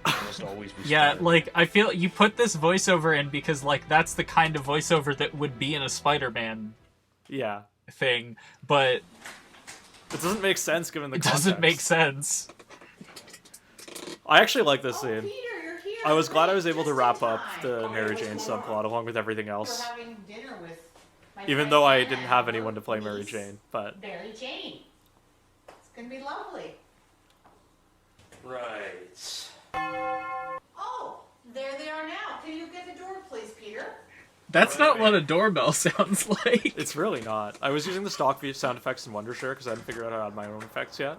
I must always be Yeah, Spider. like I feel you put this voiceover in because like that's the kind of voiceover that would be in a Spider-Man Yeah. thing, but It doesn't make sense given the it context. doesn't make sense. I actually like this Oh, scene. Peter, you're here. I was glad I was Great, able to just wrap in up time. the Mary Jane subplot along with everything We're else. having dinner with my Even friend though I Anna didn't and have her anyone to play Mary niece, Jane, but Mary Jane. It's gonna be lovely. Right. That's not what a doorbell sounds like. It's really not. I was using the stock sound effects in Wondershare because I hadn't figured out how to add my own effects yet.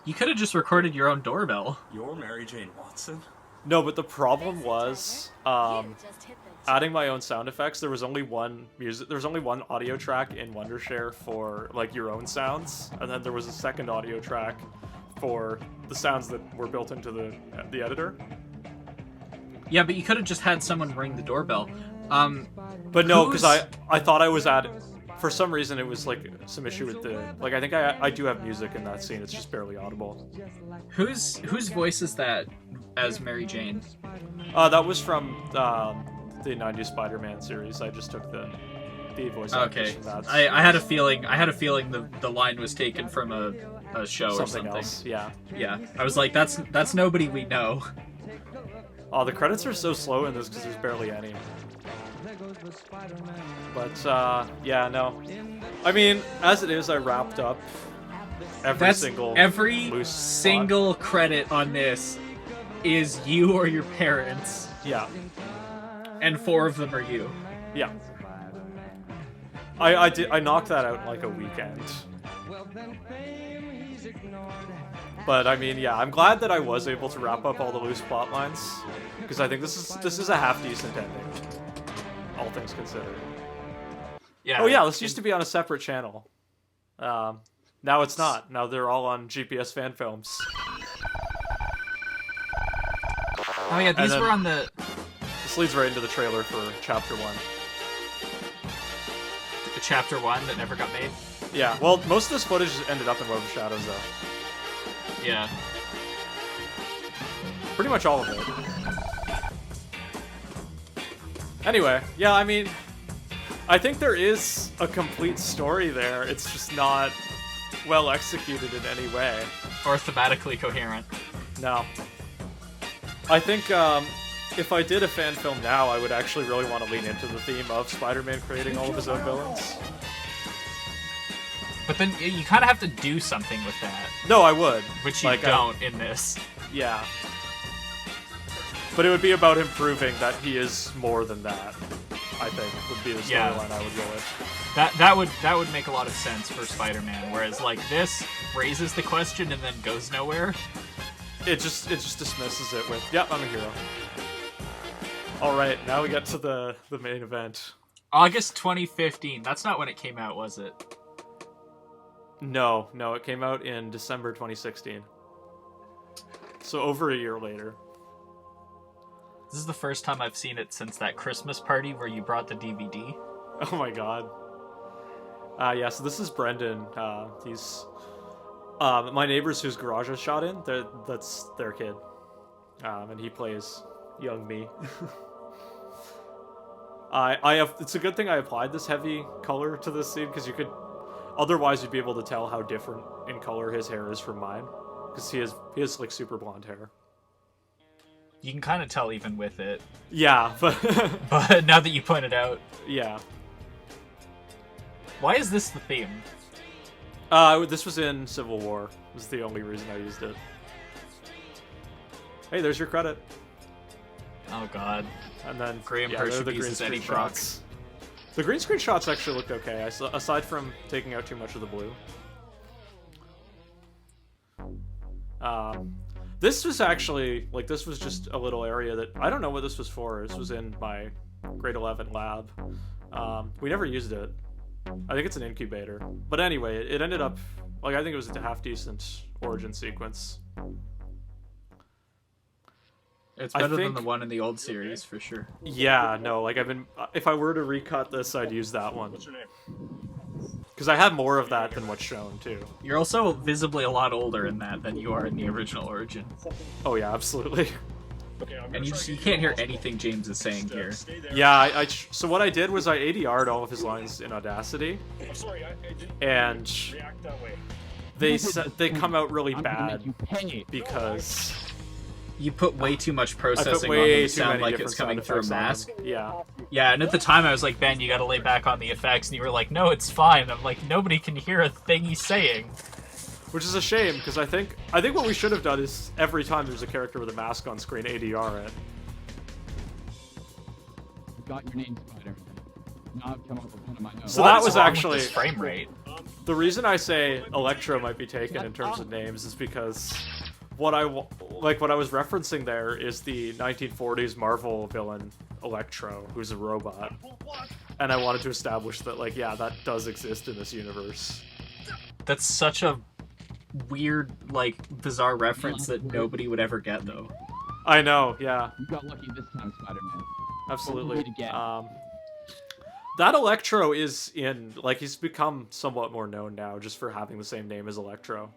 You could have just recorded your own doorbell. You're Mary Jane Watson? No, but the problem was adding my own sound effects. There was only one audio track in Wondershare for like your own sounds, and then there was a second audio track for the sounds that were built into the editor. Yeah, but you could have just had someone ring the doorbell. But no, because I thought I was for some reason it was like some issue with I think I do have music in that scene. It's just barely audible. Whose voice is that as Mary Jane? That was from the 90s Spider-Man series. I just took the voice actors from that. I had a feeling the line was taken from a show or something else. Yeah. Yeah. I was like, that's nobody we know. Oh, the credits are so slow in this because there's barely any. But yeah, no. I mean, as it is, I wrapped up every single credit on this is you or your parents. Yeah. And 4 of them are you. Yeah. I knocked that out in like a weekend. But I mean, yeah, I'm glad that I was able to wrap up all the loose plot lines because I think this is a half decent ending, all things considered. Yeah. Oh yeah, this used to be on a separate channel. Now it's not. Now they're all on GPS Fan Films. Oh yeah, these were on the. This leads right into the trailer for Chapter 1. The Chapter 1 that never got made? Yeah, well, most of this footage ended up in Web of Shadows, though. Yeah. Pretty much all of it. Anyway, yeah, I mean, I think there is a complete story there. It's just not well executed in any way. Or thematically coherent. No. I think, if I did a fan film now, I would actually really want to lean into the theme of Spider-Man creating all of his own villains. But then you kind of have to do something with that. No, I would. Which you don't in this. Yeah. But it would be about him proving that he is more than that, I think, would be the storyline I would go with. That would make a lot of sense for Spider-Man, whereas like this raises the question and then goes nowhere. It just dismisses it with, yep, I'm a hero. Alright, now we get to the main event. August 2015. That's not when it came out, was it? No, it came out in December 2016. So over a year later. This is the first time I've seen it since that Christmas party where you brought the DVD. Oh my god. Yeah, so this is Brendan. He's my neighbors whose garage is shot in. That's their kid. And he plays young me. It's a good thing I applied this heavy color to this scene because you could otherwise you'd be able to tell how different in color his hair is from mine because he has like super blonde hair. You can kind of tell even with it. Yeah, but but now that you point it out. Yeah. Why is this the theme? This was in Civil War. This is the only reason I used it. Hey, there's your credit. Oh god. And then Graeme Hurtubise as Eddie Brock. The green screen shots actually looked okay, aside from taking out too much of the blue. This was actually, like, this was just a little area that, I don't know what this was for. This was in my grade 11 lab. We never used it. I think it's an incubator. But anyway, it ended up, like, I think it was a half-decent origin sequence. It's better than the one in the old series, for sure. Yeah, no, like, if I were to recut this, I'd use that one. What's your name? Because I have more of that than what's shown, too. You're also visibly a lot older in that than you are in the original Origin. Oh yeah, absolutely. Okay, and you can't hear anything James is saying here. Yeah, so what I did was I ADR'd all of his lines in Audacity. I'm sorry, I didn't and react that way. They come out really bad because... You put way too much processing on them to sound like it's coming through a mask. Yeah. Yeah, and at the time I was like, Ben, you gotta lay back on the effects, and you were like, no, it's fine. I'm like, nobody can hear a thing he's saying. Which is a shame, because I think what we should have done is every time there's a character with a mask on screen, ADR it. got your name, Spider-Man. Now I've come up with one of my own. So that was wrong with actually this frame rate. the reason I say Electro might be taken in terms of names is because what I was referencing there is the 1940s Marvel villain Electro, who's a robot, and I wanted to establish that, like, yeah, that does exist in this universe. That's such a weird, like, bizarre reference that nobody would ever get, though. I know, yeah. You got lucky this time, Spider-Man. Absolutely. What will we get? That Electro is in, like, he's become somewhat more known now just for having the same name as Electro.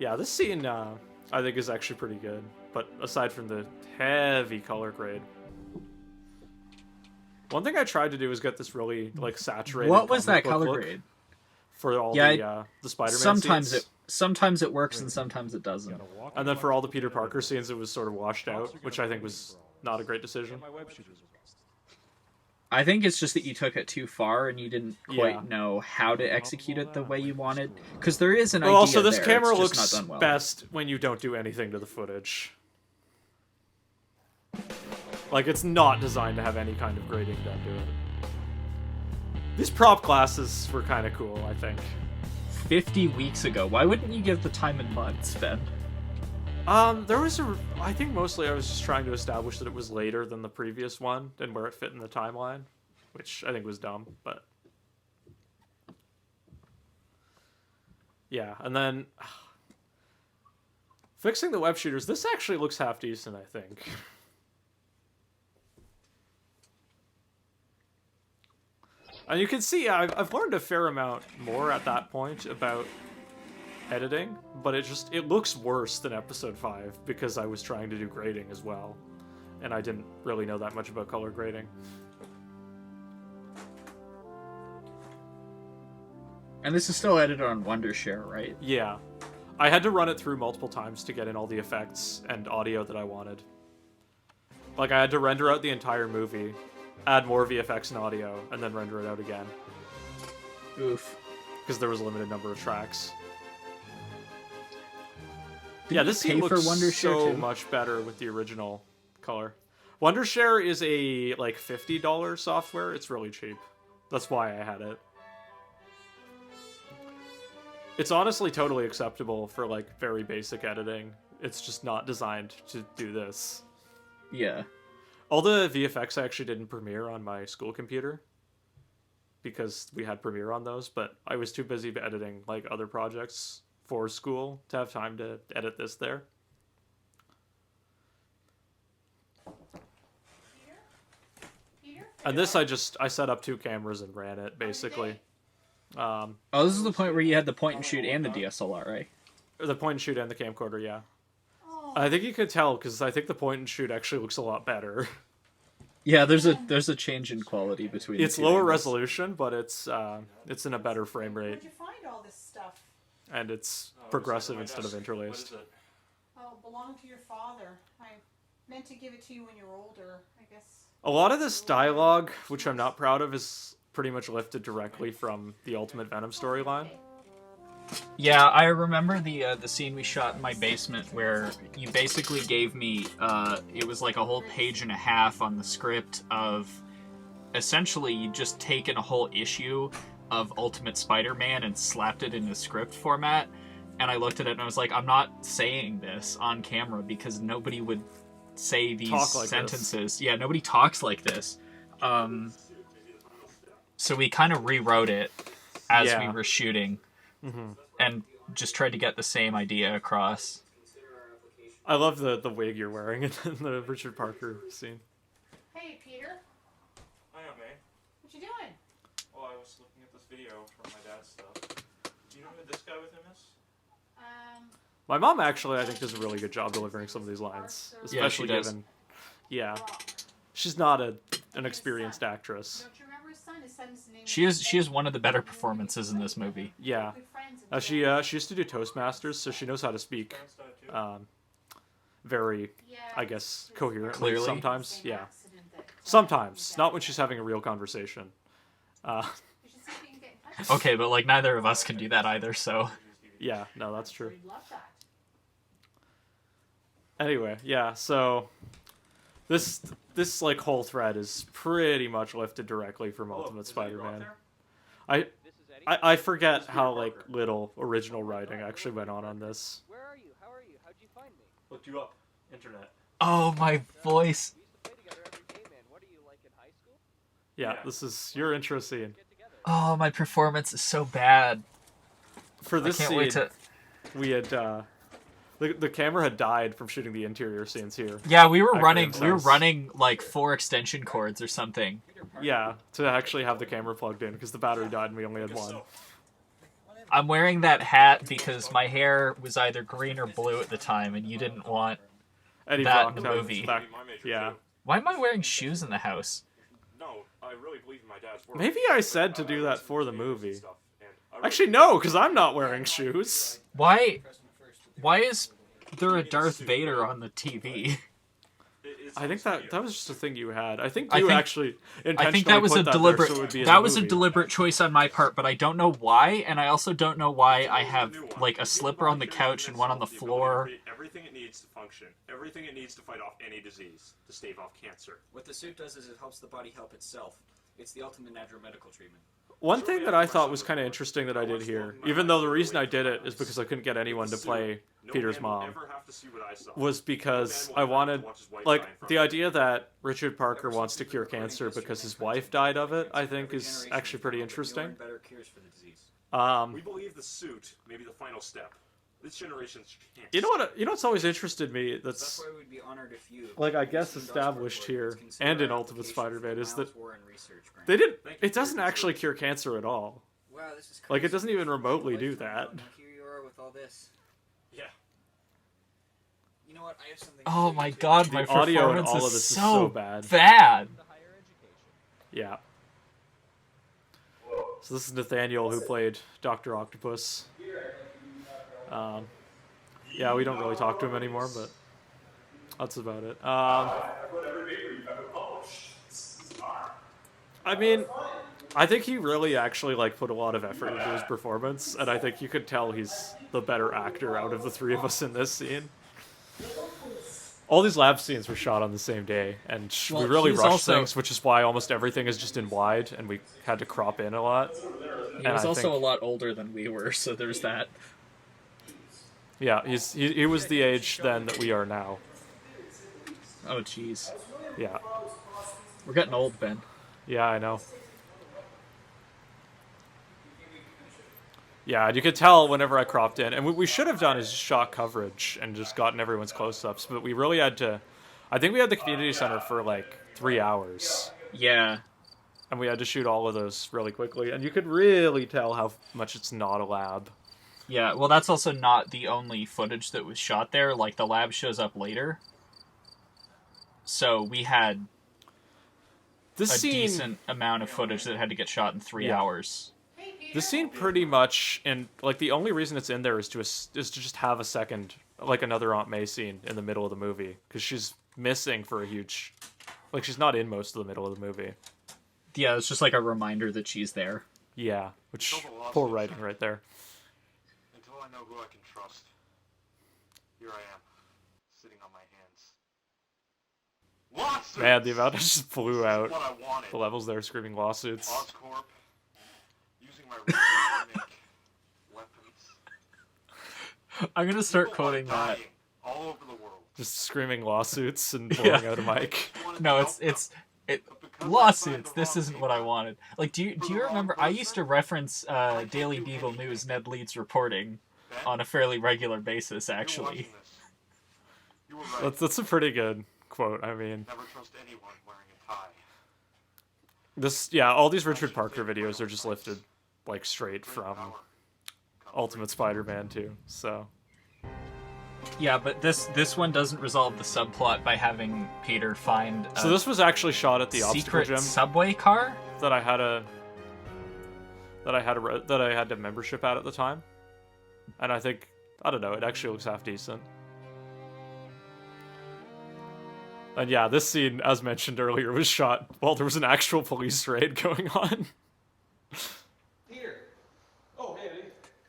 Yeah, this scene, I think, is actually pretty good. But aside from the heavy color grade. One thing I tried to do was get this really, like, saturated What was that comic book color look grade? for all the Spider-Man scenes. Sometimes it works and sometimes it doesn't. And then for all the Peter Parker scenes, it was sort of washed out, which I think was not a great decision. I think it's just that you took it too far and you didn't quite know how to execute it the way you wanted. Because there is an idea also, this there, camera it's just looks not done well. best when you don't do anything to the footage. Like, it's not designed to have any kind of grading done to it. These prop glasses were kind of cool, I think. 50 weeks ago. Why wouldn't you give the time in months, Ben? There was I think mostly I was just trying to establish that it was later than the previous one and where it fit in the timeline, which I think was dumb, but yeah, and then fixing the web shooters. This actually looks half decent, I think. And you can see I've learned a fair amount more at that point about editing, but it looks worse than episode 5 because I was trying to do grading as well, and I didn't really know that much about color grading. And this is still edited on Wondershare, right? Yeah. I had to run it through multiple times to get in all the effects and audio that I wanted. Like, I had to render out the entire movie, add more VFX and audio, and then render it out again. Oof. Because there was a limited number of tracks. Did this pay scene for looks Wondershare so too? much better with the original color. Wondershare is a, like, $50 software. It's really cheap. That's why I had it. It's honestly totally acceptable for, like, very basic editing. It's just not designed to do this. Yeah. All the VFX I actually did in Premiere on my school computer, because we had Premiere on those, but I was too busy editing, like, other projects for school to have time to edit this there. And this I set up 2 cameras and ran it, basically. Oh, this is the point where you had the point and shoot and the DSLR, right? The point and shoot and the camcorder, yeah. I think you could tell, because I think the point and shoot actually looks a lot better. Yeah, there's a change in quality between It's the two lower angles. resolution, but it's in a better frame rate. Where'd you find all this stuff? And it's progressive instead of interlaced. Oh, it belonged to your father. I meant to give it to you when you were older, I guess. A lot of this dialogue, which I'm not proud of, is pretty much lifted directly from the Ultimate Venom storyline. Yeah, I remember the scene we shot in my basement where you basically gave me, it was like a whole page and a half on the script of, essentially, you just taken a whole issue of Ultimate Spider-Man and slapped it in the script format, and I looked at it and I was like, I'm not saying this on camera because nobody would say these Talk like sentences. this. Yeah, nobody talks like this. So we kind of rewrote it as we were shooting. Mm-hmm. And just tried to get the same idea across. I love the wig you're wearing in the Richard Parker scene. Hey, Peter. I am, eh? What you doing? Oh, I was looking at this video from my dad's stuff. Do you know who this guy with him is? My mom actually, I think, does a really good job delivering some of these lines, especially does. given, she's not an experienced actress. Don't you remember his son? His son's name She is one of the better performances in this movie. Yeah, she used to do Toastmasters, so she knows how to speak, very, I guess, coherently. Clearly. Sometimes, yeah. Sometimes, not when she's having a real conversation. Okay, but like neither of us can do that either, so. Yeah, no, that's true. Anyway, yeah, so this like whole thread is pretty much lifted directly from Ultimate Spider-Man. I forget how like little original writing actually went on this. Where are you? How are you? How'd you find me? Looked you up, internet. Oh, my voice. We used to play together every day, man. What are you, like in high school? Yeah, this is your intro scene. Oh, my performance is so bad. For this I can't scene, wait to... we had the camera had died from shooting the interior scenes here. Yeah, we were at running. Graham's We were house. running like 4 extension cords or something. Yeah, to actually have the camera plugged in because the battery died and we only had one. I'm wearing that hat because my hair was either green or blue at the time, and you didn't want Eddie that Brock in the had movie. back- yeah. Why am I wearing shoes in the house? No, I really believe in my dad's word. Maybe I said to do that for the movie. Actually, no, because I'm not wearing shoes. Why is there a Darth Vader on the TV? I think that was just a thing you had. I think you actually intentionally I think that was put a that deliberate. there so it would be in That the was a movie. deliberate choice on my part, but I don't know why, and I also don't know why I have like a slipper on the couch and one on the floor. Everything it needs to function. Everything it needs to fight off any disease. To stave off cancer. What the suit does is it helps the body help itself. It's the ultimate natural medical treatment. One thing that I thought was kind of interesting that I did here, even though the reason I did it is because I couldn't get anyone to play Peter's mom, was because I wanted, like, the idea that Richard Parker wants to cure cancer because his wife died of it, I think is actually pretty interesting. We believe the suit may be the final step. This generation's chance. You know what? You know what's always interested me? That's why we'd be honored if you, like I guess established here and in Ultimate Spider-Man is that they they didn't. It doesn't actually cure cancer at all. Wow, this is crazy. Like it doesn't even remotely do that. Here you are with all this. Yeah. You know what? I have something. Oh my god, The my audio in performance all is of this is so so bad. bad. Yeah. So this is Nathaniel who played Dr. Octopus. Yeah, we don't really talk to him anymore, but that's about it. I mean, I think he really actually like put a lot of effort into his performance, and I think you could tell he's the better actor out of the three of us in this scene. All these lab scenes were shot on the same day, and Well, we really he's rushed also- things, which is why almost everything is just in wide, and we had to crop in a lot. He was also a lot older than we were, so there's that. Yeah, he was the age then that we are now. Oh jeez. Yeah. We're getting old, Ben. Yeah, I know. Yeah, and you could tell whenever I cropped in. And what we should have done is just shot coverage and just gotten everyone's close-ups. But we really had to... I think we had the community center for like 3 hours. Yeah. And we had to shoot all of those really quickly. And you could really tell how much it's not a lab. Yeah, well that's also not the only footage that was shot there. Like, the lab shows up later. So we had This a scene, decent amount of footage that had to get shot in 3 Yeah. hours. This scene pretty much, and like the only reason it's in there is to just have a second, like another Aunt May scene in the middle of the movie. Because she's missing for a huge... Like, she's not in most of the middle of the movie. Yeah, it's just like a reminder that she's there. Yeah, which... Poor writing right there. Until I know who I can trust. Here I am, sitting on my hands. Lawsuits! Man, the amount I just flew out. What I wanted. The levels there screaming lawsuits. Oscorp, using my research to make weapons. I'm gonna start People are quoting that. dying all over the world. Just screaming lawsuits and blowing out a mic. No, it's lawsuits. This isn't what I wanted. Like, do you remember? I used to reference Daily Beagle News Ned Leeds reporting on a fairly regular basis, actually. You were right. That's a pretty good quote. I mean, Never trust anyone wearing a tie. all these Richard Parker videos are just lifted like straight from Ultimate Spider-Man 2. So Yeah, but this one doesn't resolve the subplot by having Peter find a this was actually shot at the obstacle secret gym subway car that I had a membership at the time, and I think I don't know. It actually looks half decent. And yeah, this scene, as mentioned earlier, was shot while there was an actual police raid going on. Peter. Oh, hey,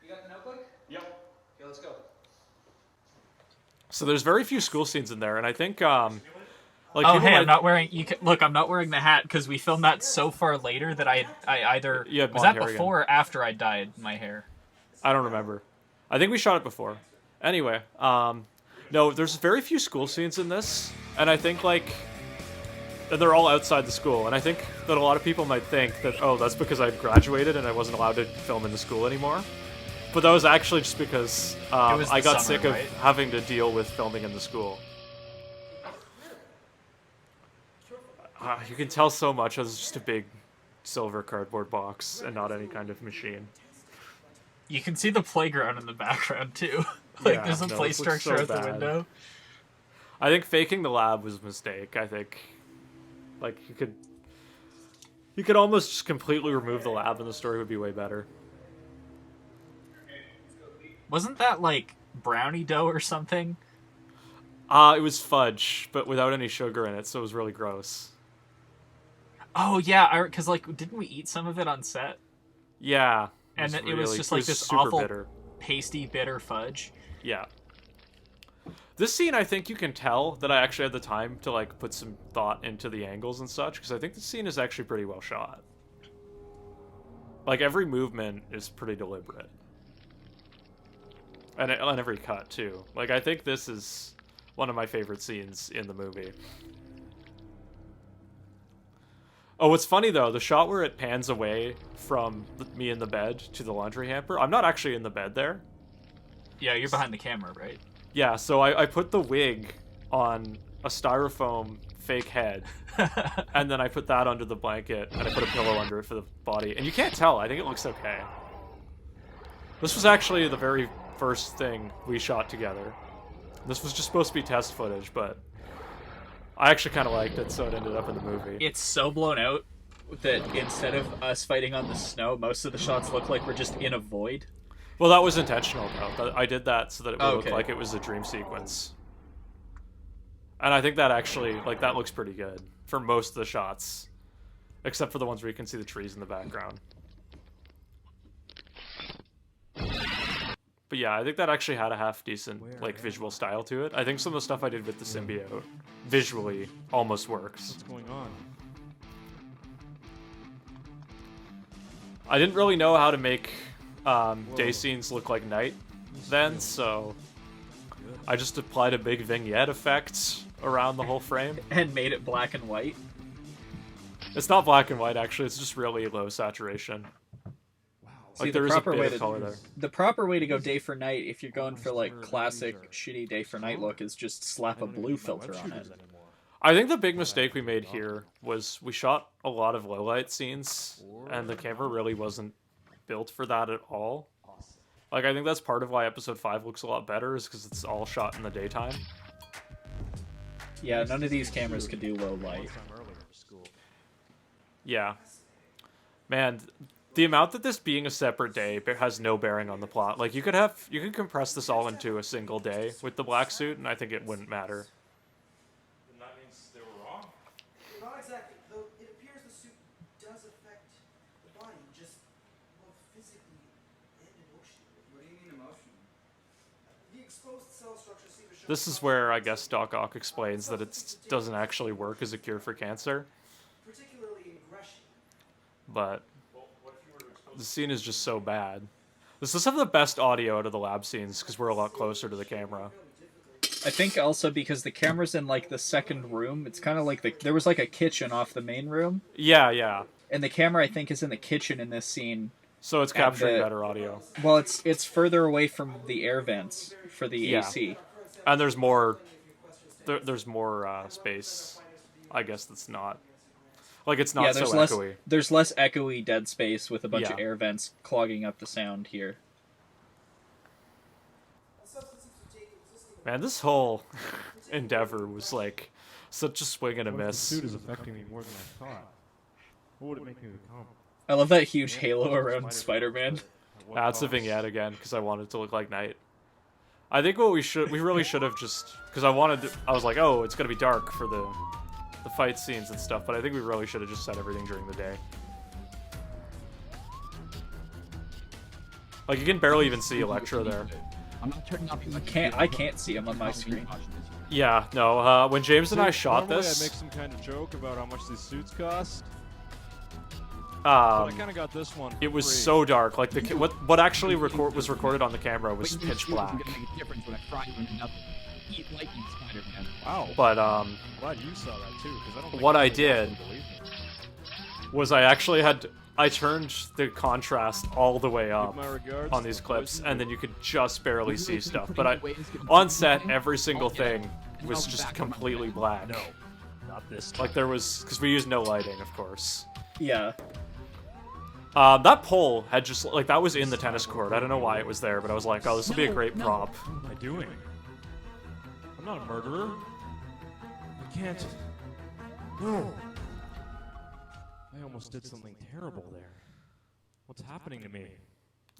you got the notebook? Yep. Okay, let's go. So there's very few school scenes in there, and I think Like, Oh, people hey, I'm might- not wearing. Look, I'm not wearing the hat because we filmed that so far later that I either You had was blonde that hair before or after I dyed my hair. I don't remember. I think we shot it before. Anyway, no, there's very few school scenes in this, and I think like they're all outside the school, and I think that a lot of people might think that, oh, that's because I graduated and I wasn't allowed to film in the school anymore. But that was actually just because was I the got summer, sick of right? having to deal with filming in the school. You can tell so much as just a big silver cardboard box and not any kind of machine. You can see the playground in the background too. Like Yeah, there's a no, play this looks structure so out the bad. window. I think faking the lab was a mistake. I think, like, you could almost just completely remove the lab and the story would be way better. Wasn't that like brownie dough or something? It was fudge, but without any sugar in it, so it was really gross. Oh yeah, because like didn't we eat some of it on set? Yeah. And it it was really- just like this super awful bitter. pasty bitter fudge. Yeah. This scene, I think you can tell that I actually had the time to like put some thought into the angles and such, because I think the scene is actually pretty well shot. Like every movement is pretty deliberate, and on every cut too. Like I think this is one of my favorite scenes in the movie. Oh, what's funny though, the shot where it pans away from me in the bed to the laundry hamper, I'm not actually in the bed there. Yeah, you're behind the camera, right? Yeah, so I put the wig on a styrofoam fake head, and then I put that under the blanket, and I put a pillow under it for the body. And you can't tell, I think it looks okay. This was actually the very first thing we shot together. This was just supposed to be test footage, but I actually kind of liked it, so it ended up in the movie. It's so blown out that instead of us fighting on the snow, most of the shots look like we're just in a void. Well, that was intentional, though. I did that so that it would Okay. look like it was a dream sequence. And I think that actually, like, that looks pretty good for most of the shots. Except for the ones where you can see the trees in the background. But yeah, I think that actually had a half-decent, like, visual style to it. I think some of the stuff I did with the symbiote visually almost works. What's going on? I didn't really know how to make day scenes look like night then, so I just applied a big vignette effect around the whole frame. And made it black and white. It's not black and white, actually. It's just really low saturation. See, Like, there is a bit of color there. the proper way to go day for night, if you're going for like classic shitty day for night look, is just slap a blue filter on it. I think the big mistake we made here was we shot a lot of low-light scenes, and the camera really wasn't built for that at all. Like, I think that's part of why episode 5 looks a lot better, is because it's all shot in the daytime. Yeah, none of these cameras could do low light. Yeah. Man, the amount that this being a separate day has no bearing on the plot. Like, you could compress this all into a single day with the black suit, and I think it wouldn't matter. Then that means they were wrong. Not exactly, though it appears the suit does affect the body, just both physically and emotionally. What do you mean emotionally? The exposed cell structure seem to show. This is where I guess Doc Ock explains that it doesn't actually work as a cure for cancer, particularly aggression. but the scene is just so bad. This is some of the best audio out of the lab scenes because we're a lot closer to the camera. I think also because the camera's in like the second room, it's kind of like there was like a kitchen off the main room. Yeah, yeah. And the camera, I think, is in the kitchen in this scene. So it's capturing better audio. Well, it's further away from the air vents for the AC. And there's more. There's more space. I guess that's not. Like, it's not so echoey. There's less echoey dead space with a bunch of Yeah. air vents clogging up the sound here. Man, this whole endeavor was like such a swing and a What if the miss. suit is affecting me more than I thought? What would it make me become? I love that huge halo around Spider-Man. That's a vignette again because I wanted it to look like night. I think what we really should have just because I was like, oh, it's gonna be dark for the fight scenes and stuff, but I think we really should have just set everything during the day. Like, you can barely even see Electro there. I'm not turning off. I can't see him on my screen. Yeah, no, when James and I shot Normally this... I'd make some kind of joke about how much these suits cost. But I kind of got this one. It was free. so dark. Like what actually was recorded on the camera was pitch black. Wow. But I'm glad you saw that too, because I don't think what I anybody else did would believe me. was I actually I turned the contrast all the way up my regards on to these the clips, boys and then you could just barely see stuff. But on set, every single thing was just completely black. No, not this time. Like there was, because we used no lighting, of course. Yeah. That pole had just, like, that was in the tennis court. I don't know why it was there, but I was like, oh, this will be a great prop. What am I doing? I'm not a murderer. I can't. No. I almost did something terrible there. What's happening to me?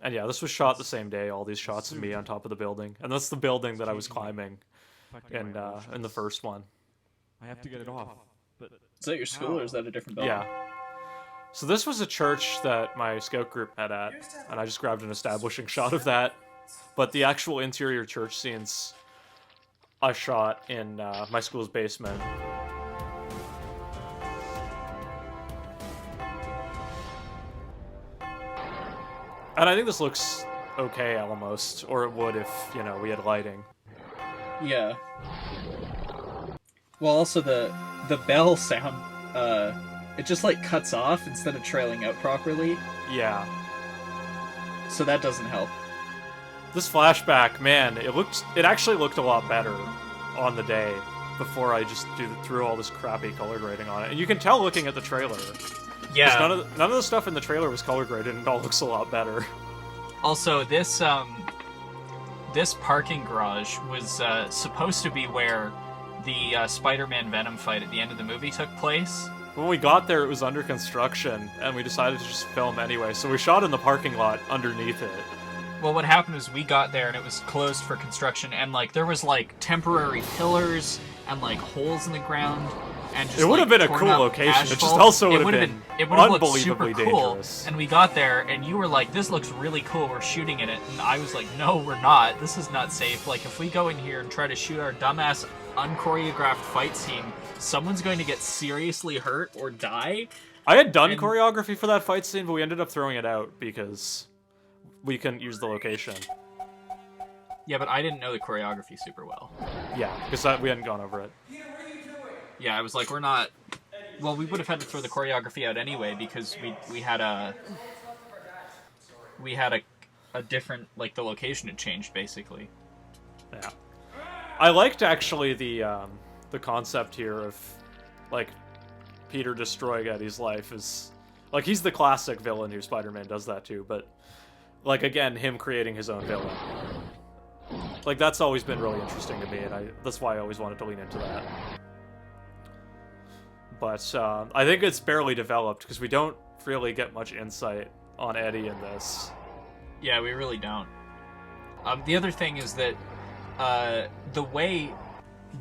And yeah, this was shot the same day, all these shots of me on top of the building. And that's the building that I was climbing in the first one. I have to get it off. But is that your school or is that a different building? Yeah. So this was a church that my scout group met at, and I just grabbed an establishing shot of that. But the actual interior church scenes I shot in my school's basement. And I think this looks okay almost, or it would if, you know, we had lighting. Yeah. Well, also the bell sound, it just like cuts off instead of trailing out properly. Yeah. So that doesn't help. This flashback, man, it actually looked a lot better on the day before I just threw all this crappy color grading on it. And you can tell looking at the trailer. Yeah. None of the stuff in the trailer was color graded, and it all looks a lot better. Also, this parking garage was supposed to be where the Spider-Man Venom fight at the end of the movie took place. When we got there, it was under construction, and we decided to just film anyway, so we shot in the parking lot underneath it. Well, what happened was we got there and it was closed for construction, and like there was like temporary pillars and like holes in the ground, and just, it would have been a torn cool up location. asphalt. It just also would have been it would have looked super unbelievably cool. dangerous. And we got there and you were like, "This looks really cool. We're shooting in it." And I was like, "No, we're not. This is not safe. Like if we go in here and try to shoot our dumbass unchoreographed fight scene, someone's going to get seriously hurt or die." I had done choreography for that fight scene, but we ended up throwing it out because we couldn't use the location. Yeah, but I didn't know the choreography super well. Yeah, because we hadn't gone over it. Yeah, I was like, we're not... Well, we would have had to throw the choreography out anyway because we had a different, like, the location had changed, basically. Yeah. I liked, actually, the concept here of, like, Peter destroying Eddie's life is... Like, he's the classic villain who Spider-Man does that to, but, like, again, him creating his own villain. Like, that's always been really interesting to me, and that's why I always wanted to lean into that. But I think it's barely developed, because we don't really get much insight on Eddie in this. Yeah, we really don't. The other thing is that the way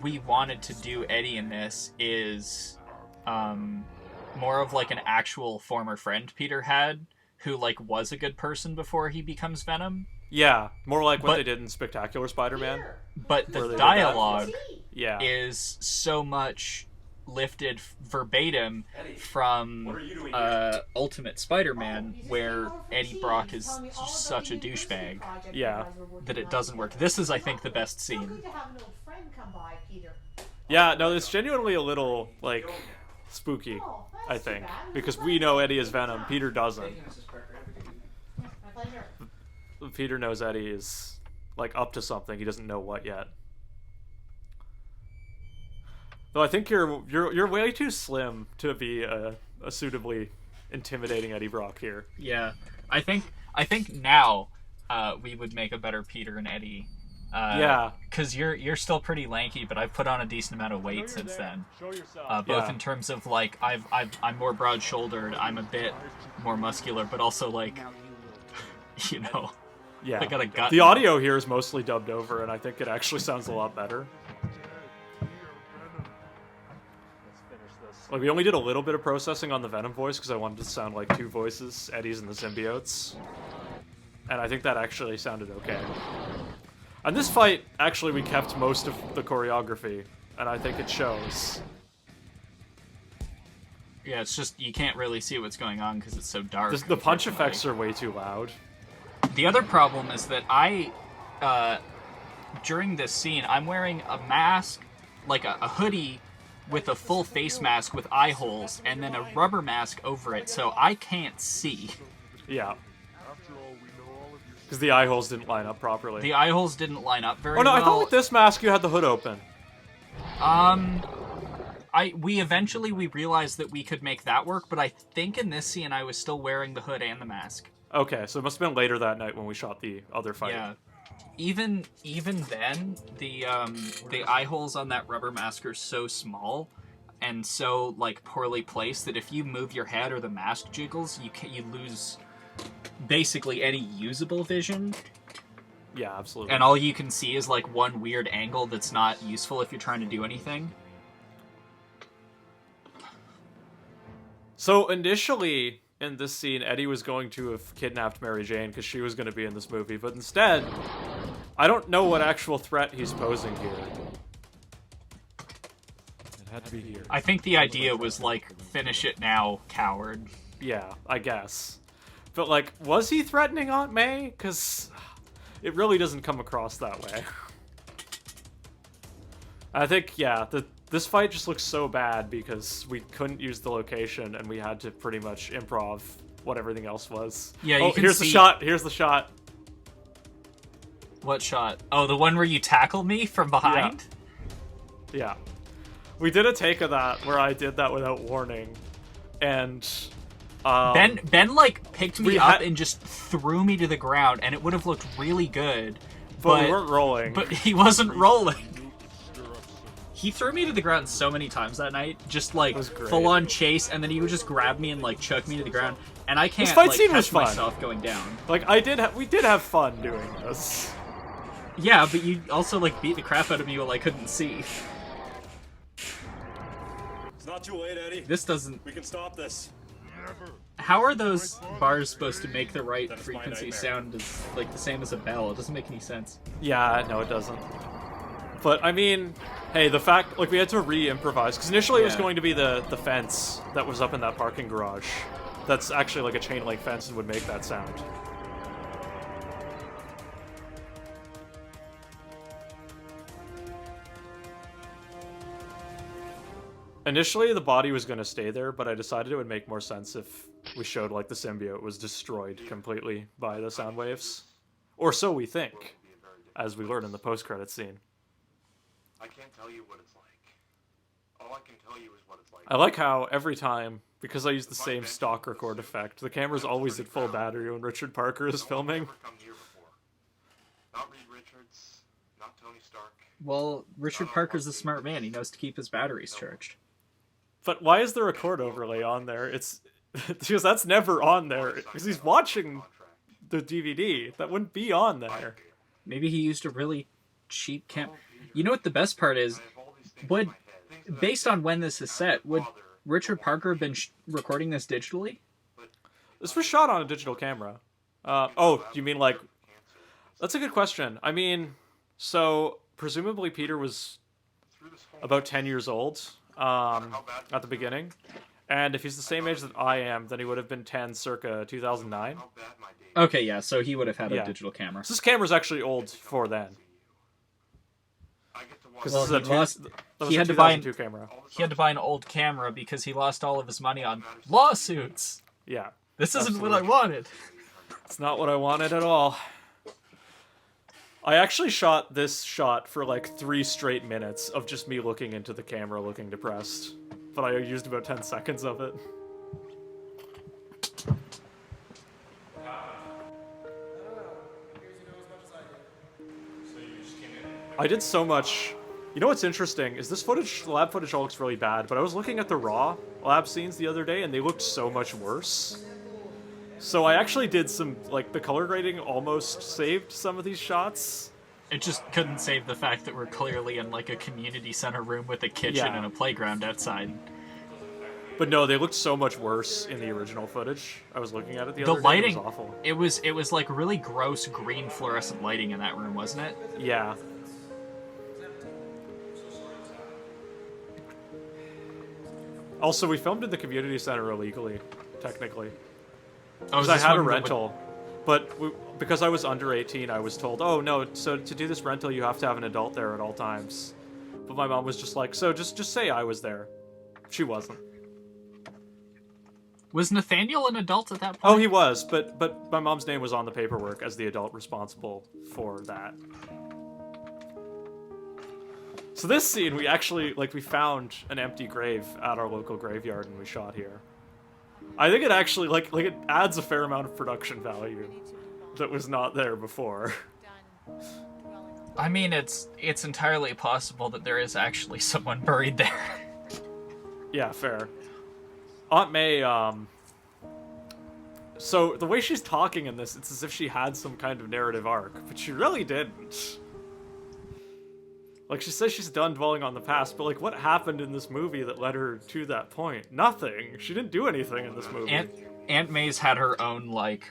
we wanted to do Eddie in this is more of like an actual former friend Peter had, who like was a good person before he becomes Venom. Yeah, more like what they did in Spectacular Spider-Man. But the dialogue yeah. is so much lifted verbatim from Ultimate Spider-Man, where Eddie Brock is just such a douchebag. Yeah. That it doesn't work. This is, I think, the best scene. Yeah, no, it's genuinely a little, like, spooky, I think. Because we know Eddie is Venom, Peter doesn't. Peter knows Eddie is, like, up to something. He doesn't know what yet. Though I think you're way too slim to be a suitably intimidating Eddie Brock here. Yeah, I think now we would make a better Peter and Eddie. Yeah, because you're still pretty lanky, but I've put on a decent amount of weight since then. Both in terms of like I'm more broad-shouldered, I'm a bit more muscular, but also like, you know. Yeah, I got a gut. The audio here is mostly dubbed over, and I think it actually sounds a lot better. Like, we only did a little bit of processing on the Venom voice because I wanted it to sound like two voices, Eddie's and the symbiotes. And I think that actually sounded okay. And this fight, actually, we kept most of the choreography, and I think it shows. Yeah, it's just you can't really see what's going on because it's so dark. The punch effects are way too loud. The other problem is that during this scene, I'm wearing a mask, like a hoodie with a full face mask with eye holes, and then a rubber mask over it, so I can't see. Yeah. Because the eye holes didn't line up properly. The eye holes didn't line up very well. Oh no, I thought with this mask you had the hood open. We eventually realized that we could make that work, but I think in this scene I was still wearing the hood and the mask. Okay, so it must have been later that night when we shot the other fight. Yeah. Even then, the eye holes on that rubber mask are so small and so like poorly placed that if you move your head or the mask jiggles, you lose basically any usable vision. Yeah, absolutely. And all you can see is like one weird angle that's not useful if you're trying to do anything. So initially, in this scene, Eddie was going to have kidnapped Mary Jane because she was going to be in this movie, but instead, I don't know what actual threat he's posing here. It had to be here. I think the idea was like, finish it now, coward. Yeah, I guess. But like, was he threatening Aunt May? Because it really doesn't come across that way. I think, yeah, this fight just looks so bad because we couldn't use the location and we had to pretty much improv what everything else was. Yeah, you can here's see... the shot. Here's the shot. What shot? Oh, the one where you tackle me from behind? Yeah. We did a take of that where I did that without warning. And Ben like picked me up and just threw me to the ground, and it would have looked really good. But we weren't rolling. But he wasn't rolling. He threw me to the ground so many times that night, just like full-on chase, and then he would just grab me and like chuck me to the ground, and I can't like catch myself going down. Like we did have fun doing this. Yeah, but you also like beat the crap out of me while I couldn't see. It's not too late, Eddie. This doesn't. We can stop this. How are those bars supposed to make the right frequency sound as like the same as a bell? It doesn't make any sense. Yeah, no, it doesn't. But I mean, hey, the fact like we had to re-improvise because initially it was going to be the fence that was up in that parking garage. That's actually like a chain link fence and would make that sound. Initially, the body was going to stay there, but I decided it would make more sense if we showed, like, the symbiote was destroyed completely by the sound waves. Or so we think, as we learn in the post-credits scene. I can't tell you what it's like. All I can tell you is what it's like. I like how, every time, because I use the same stock record effect, the camera's always at full battery when Richard Parker is filming. Not Reed Richards, not Tony Stark. Well, Richard Parker's a smart man. He knows to keep his batteries charged. But why is the record overlay on there? It's because that's never on there. Because he's watching the DVD. That wouldn't be on there. Maybe he used a really cheap cam. You know what the best part is? Based on when this is set, would Richard Parker have been recording this digitally? This was shot on a digital camera. Oh, you mean like... That's a good question. I mean, so presumably Peter was about 10 years old at the beginning. And if he's the same age that I am, then he would have been 10 circa 2009. Okay, yeah, so he would have had a digital camera. So this camera's actually old for then. Well, he had to buy an old camera because he lost all of his money on lawsuits. Yeah. This isn't what I wanted. It's not what I wanted at all. I actually shot this shot for like 3 straight minutes of just me looking into the camera looking depressed. But I used about 10 seconds of it. I did so much. You know what's interesting is this footage, the lab footage all looks really bad, but I was looking at the raw lab scenes the other day and they looked so much worse. So I actually did some, like, the color grading almost saved some of these shots. It just couldn't save the fact that we're clearly in, like, a community center room with a kitchen and a playground outside. But no, they looked so much worse in the original footage. I was looking at it the other day. lighting, It was awful. It was like really gross green fluorescent lighting in that room, wasn't it? Yeah. Also, we filmed in the community center illegally, technically. Oh, is Because I this had a one that rental, but because I was under 18, I was told, oh no, so to do this rental, you have to have an adult there at all times. But my mom was just like, so just say I was there. She wasn't. Was Nathaniel an adult at that point? Oh, he was, but my mom's name was on the paperwork as the adult responsible for that. So this scene, we actually, like, we found an empty grave at our local graveyard and we shot here. I think it actually, like it adds a fair amount of production value that was not there before. I mean, it's entirely possible that there is actually someone buried there. Yeah, fair. Aunt May, so the way she's talking in this, it's as if she had some kind of narrative arc, but she really didn't. Like, she says she's done dwelling on the past, but, like, what happened in this movie that led her to that point? Nothing. She didn't do anything in this movie. Aunt May's had her own, like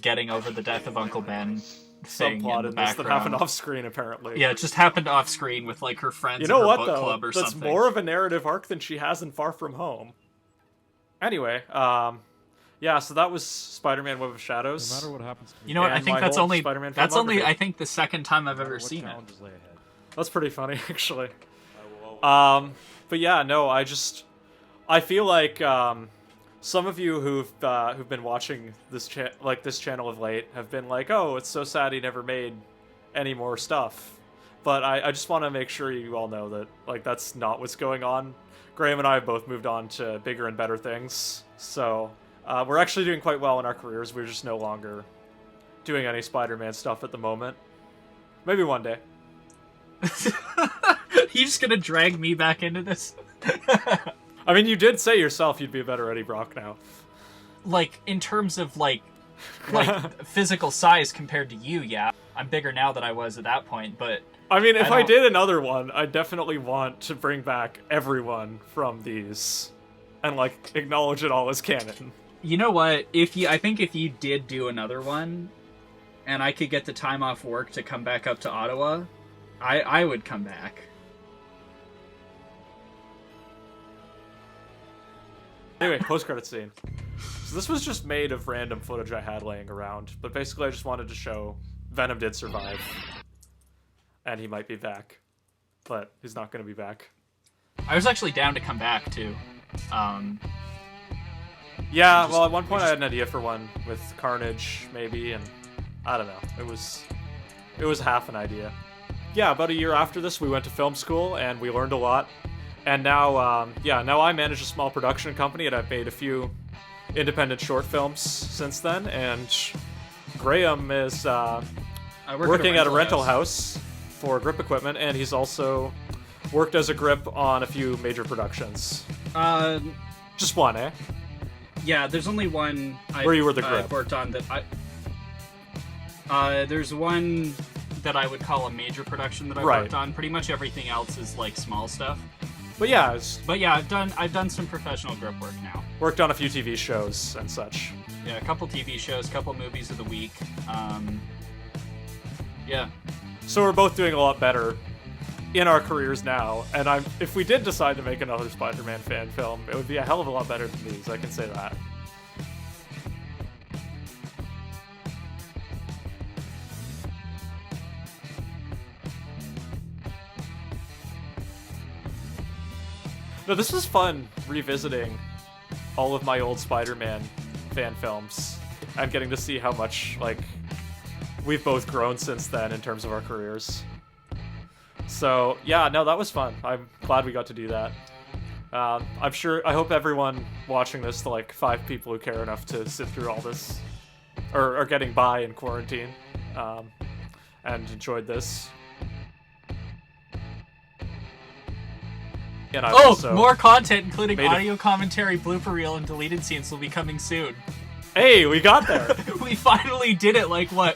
getting over the death of Uncle Ben thing Subplot in the in this that background. happened off screen, apparently. Yeah, it just happened off screen with, like, her friends You know at her what, book though? club or That's something. more of a narrative arc than she has in Far From Home. Anyway, yeah, so that was Spider-Man Web of Shadows. No matter what happens to me. You know what? I And think my that's whole only Spider-Man that's only filmography. I think the second time I've ever What seen it. challenges lay ahead? That's pretty funny, actually. But yeah, no, I feel like some of you who've been watching this this channel of late have been like, oh, it's so sad he never made any more stuff. But I just want to make sure you all know that, like, that's not what's going on. Graeme and I have both moved on to bigger and better things, so we're actually doing quite well in our careers. We're just no longer doing any Spider-Man stuff at the moment. Maybe one day. You just gonna drag me back into this? I mean, you did say yourself you'd be a better Eddie Brock now. Like, in terms of like physical size compared to you, yeah, I'm bigger now than I was at that point. But I mean, if I don't- did another one, I definitely want to bring back everyone from these and, like, acknowledge it all as canon. You know what? I think if you did do another one, and I could get the time off work to come back up to Ottawa, I would come back. Anyway, post-credit scene. So this was just made of random footage I had laying around, but basically I just wanted to show Venom did survive. And he might be back. But he's not going to be back. I was actually down to come back, too. Yeah, well, at one point I had an idea for one with Carnage, maybe, and I don't know. It was half an idea. Yeah, about a year after this, we went to film school, and we learned a lot. And now, now I manage a small production company, and I've made a few independent short films since then, and Graeme is working at a rental house for grip equipment, and he's also worked as a grip on a few major productions. Just one, eh? Yeah, there's only one Where you were the I've grip. worked on that there's one that I would call a major production that I've Right. worked on. Pretty much everything else is like small stuff. But yeah, I've done some professional grip work now. worked on a few TV shows and such. Yeah, a couple TV shows, a couple movies of the week. Yeah. So we're both doing a lot better in our careers now, and if we did decide to make another Spider-Man fan film, it would be a hell of a lot better than these, I can say that. No, this was fun revisiting all of my old Spider-Man fan films and getting to see how much, like, we've both grown since then in terms of our careers. So, yeah, no, that was fun. I'm glad we got to do that. I hope everyone watching this, the, like, 5 people who care enough to sit through all this, or are getting by in quarantine, and enjoyed this. And I've also more content, including made a- audio commentary, blooper reel, and deleted scenes will be coming soon. Hey, we got there! We finally did it, like, what,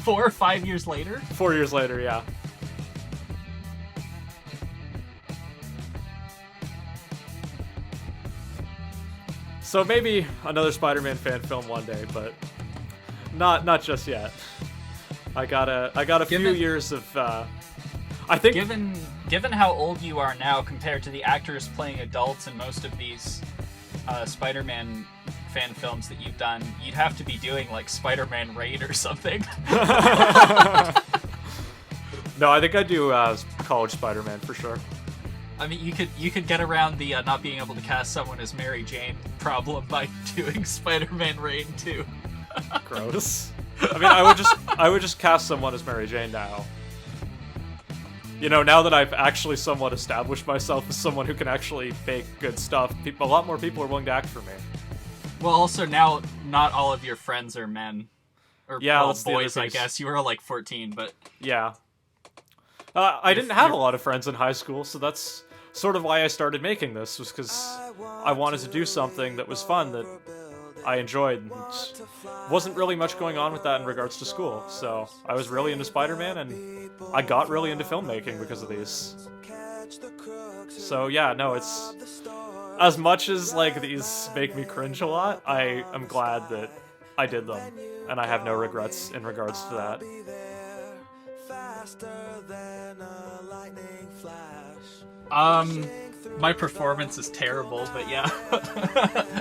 4 or 5 years later? 4 years later, yeah. So maybe another Spider-Man fan film one day, but not just yet. I got a few years of. I think given how old you are now compared to the actors playing adults in most of these Spider-Man fan films that you've done, you'd have to be doing like Spider-Man Raid or something. No, I think I'd do college Spider-Man for sure. I mean, you could get around the not being able to cast someone as Mary Jane problem by doing Spider-Man Raid 2. Gross. I mean, I would just cast someone as Mary Jane now. You know, now that I've actually somewhat established myself as someone who can actually make good stuff, a lot more people are willing to act for me. Well, also now, not all of your friends are men. Or yeah, well, boys, I guess. You were like 14, but... Yeah. I didn't have a lot of friends in high school, so that's sort of why I started making this, was because I wanted to do something that was fun, that I enjoyed, and wasn't really much going on with that in regards to school. So I was really into Spider-Man, and I got really into filmmaking because of these. So yeah, no, it's... As much as, like, these make me cringe a lot, I am glad that I did them, and I have no regrets in regards to that. My performance is terrible, but yeah.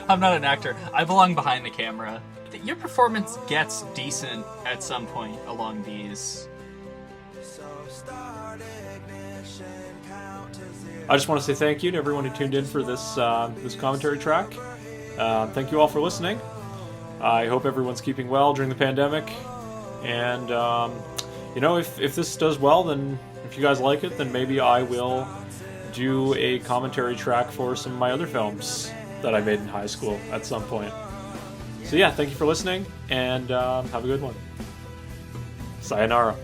I'm not an actor. I belong behind the camera. Your performance gets decent at some point along these. I just want to say thank you to everyone who tuned in for this this commentary track. Thank you all for listening. I hope everyone's keeping well during the pandemic. And, you know, if this does well, then if you guys like it, then maybe I will do a commentary track for some of my other films that I made in high school at some point. So yeah, thank you for listening, and have a good one. Sayonara.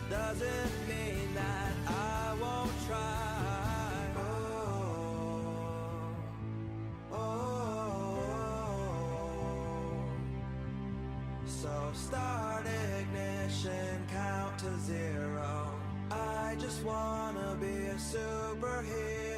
Doesn't mean that I won't try. So start ignition, count to 0. I just wanna be a superhero.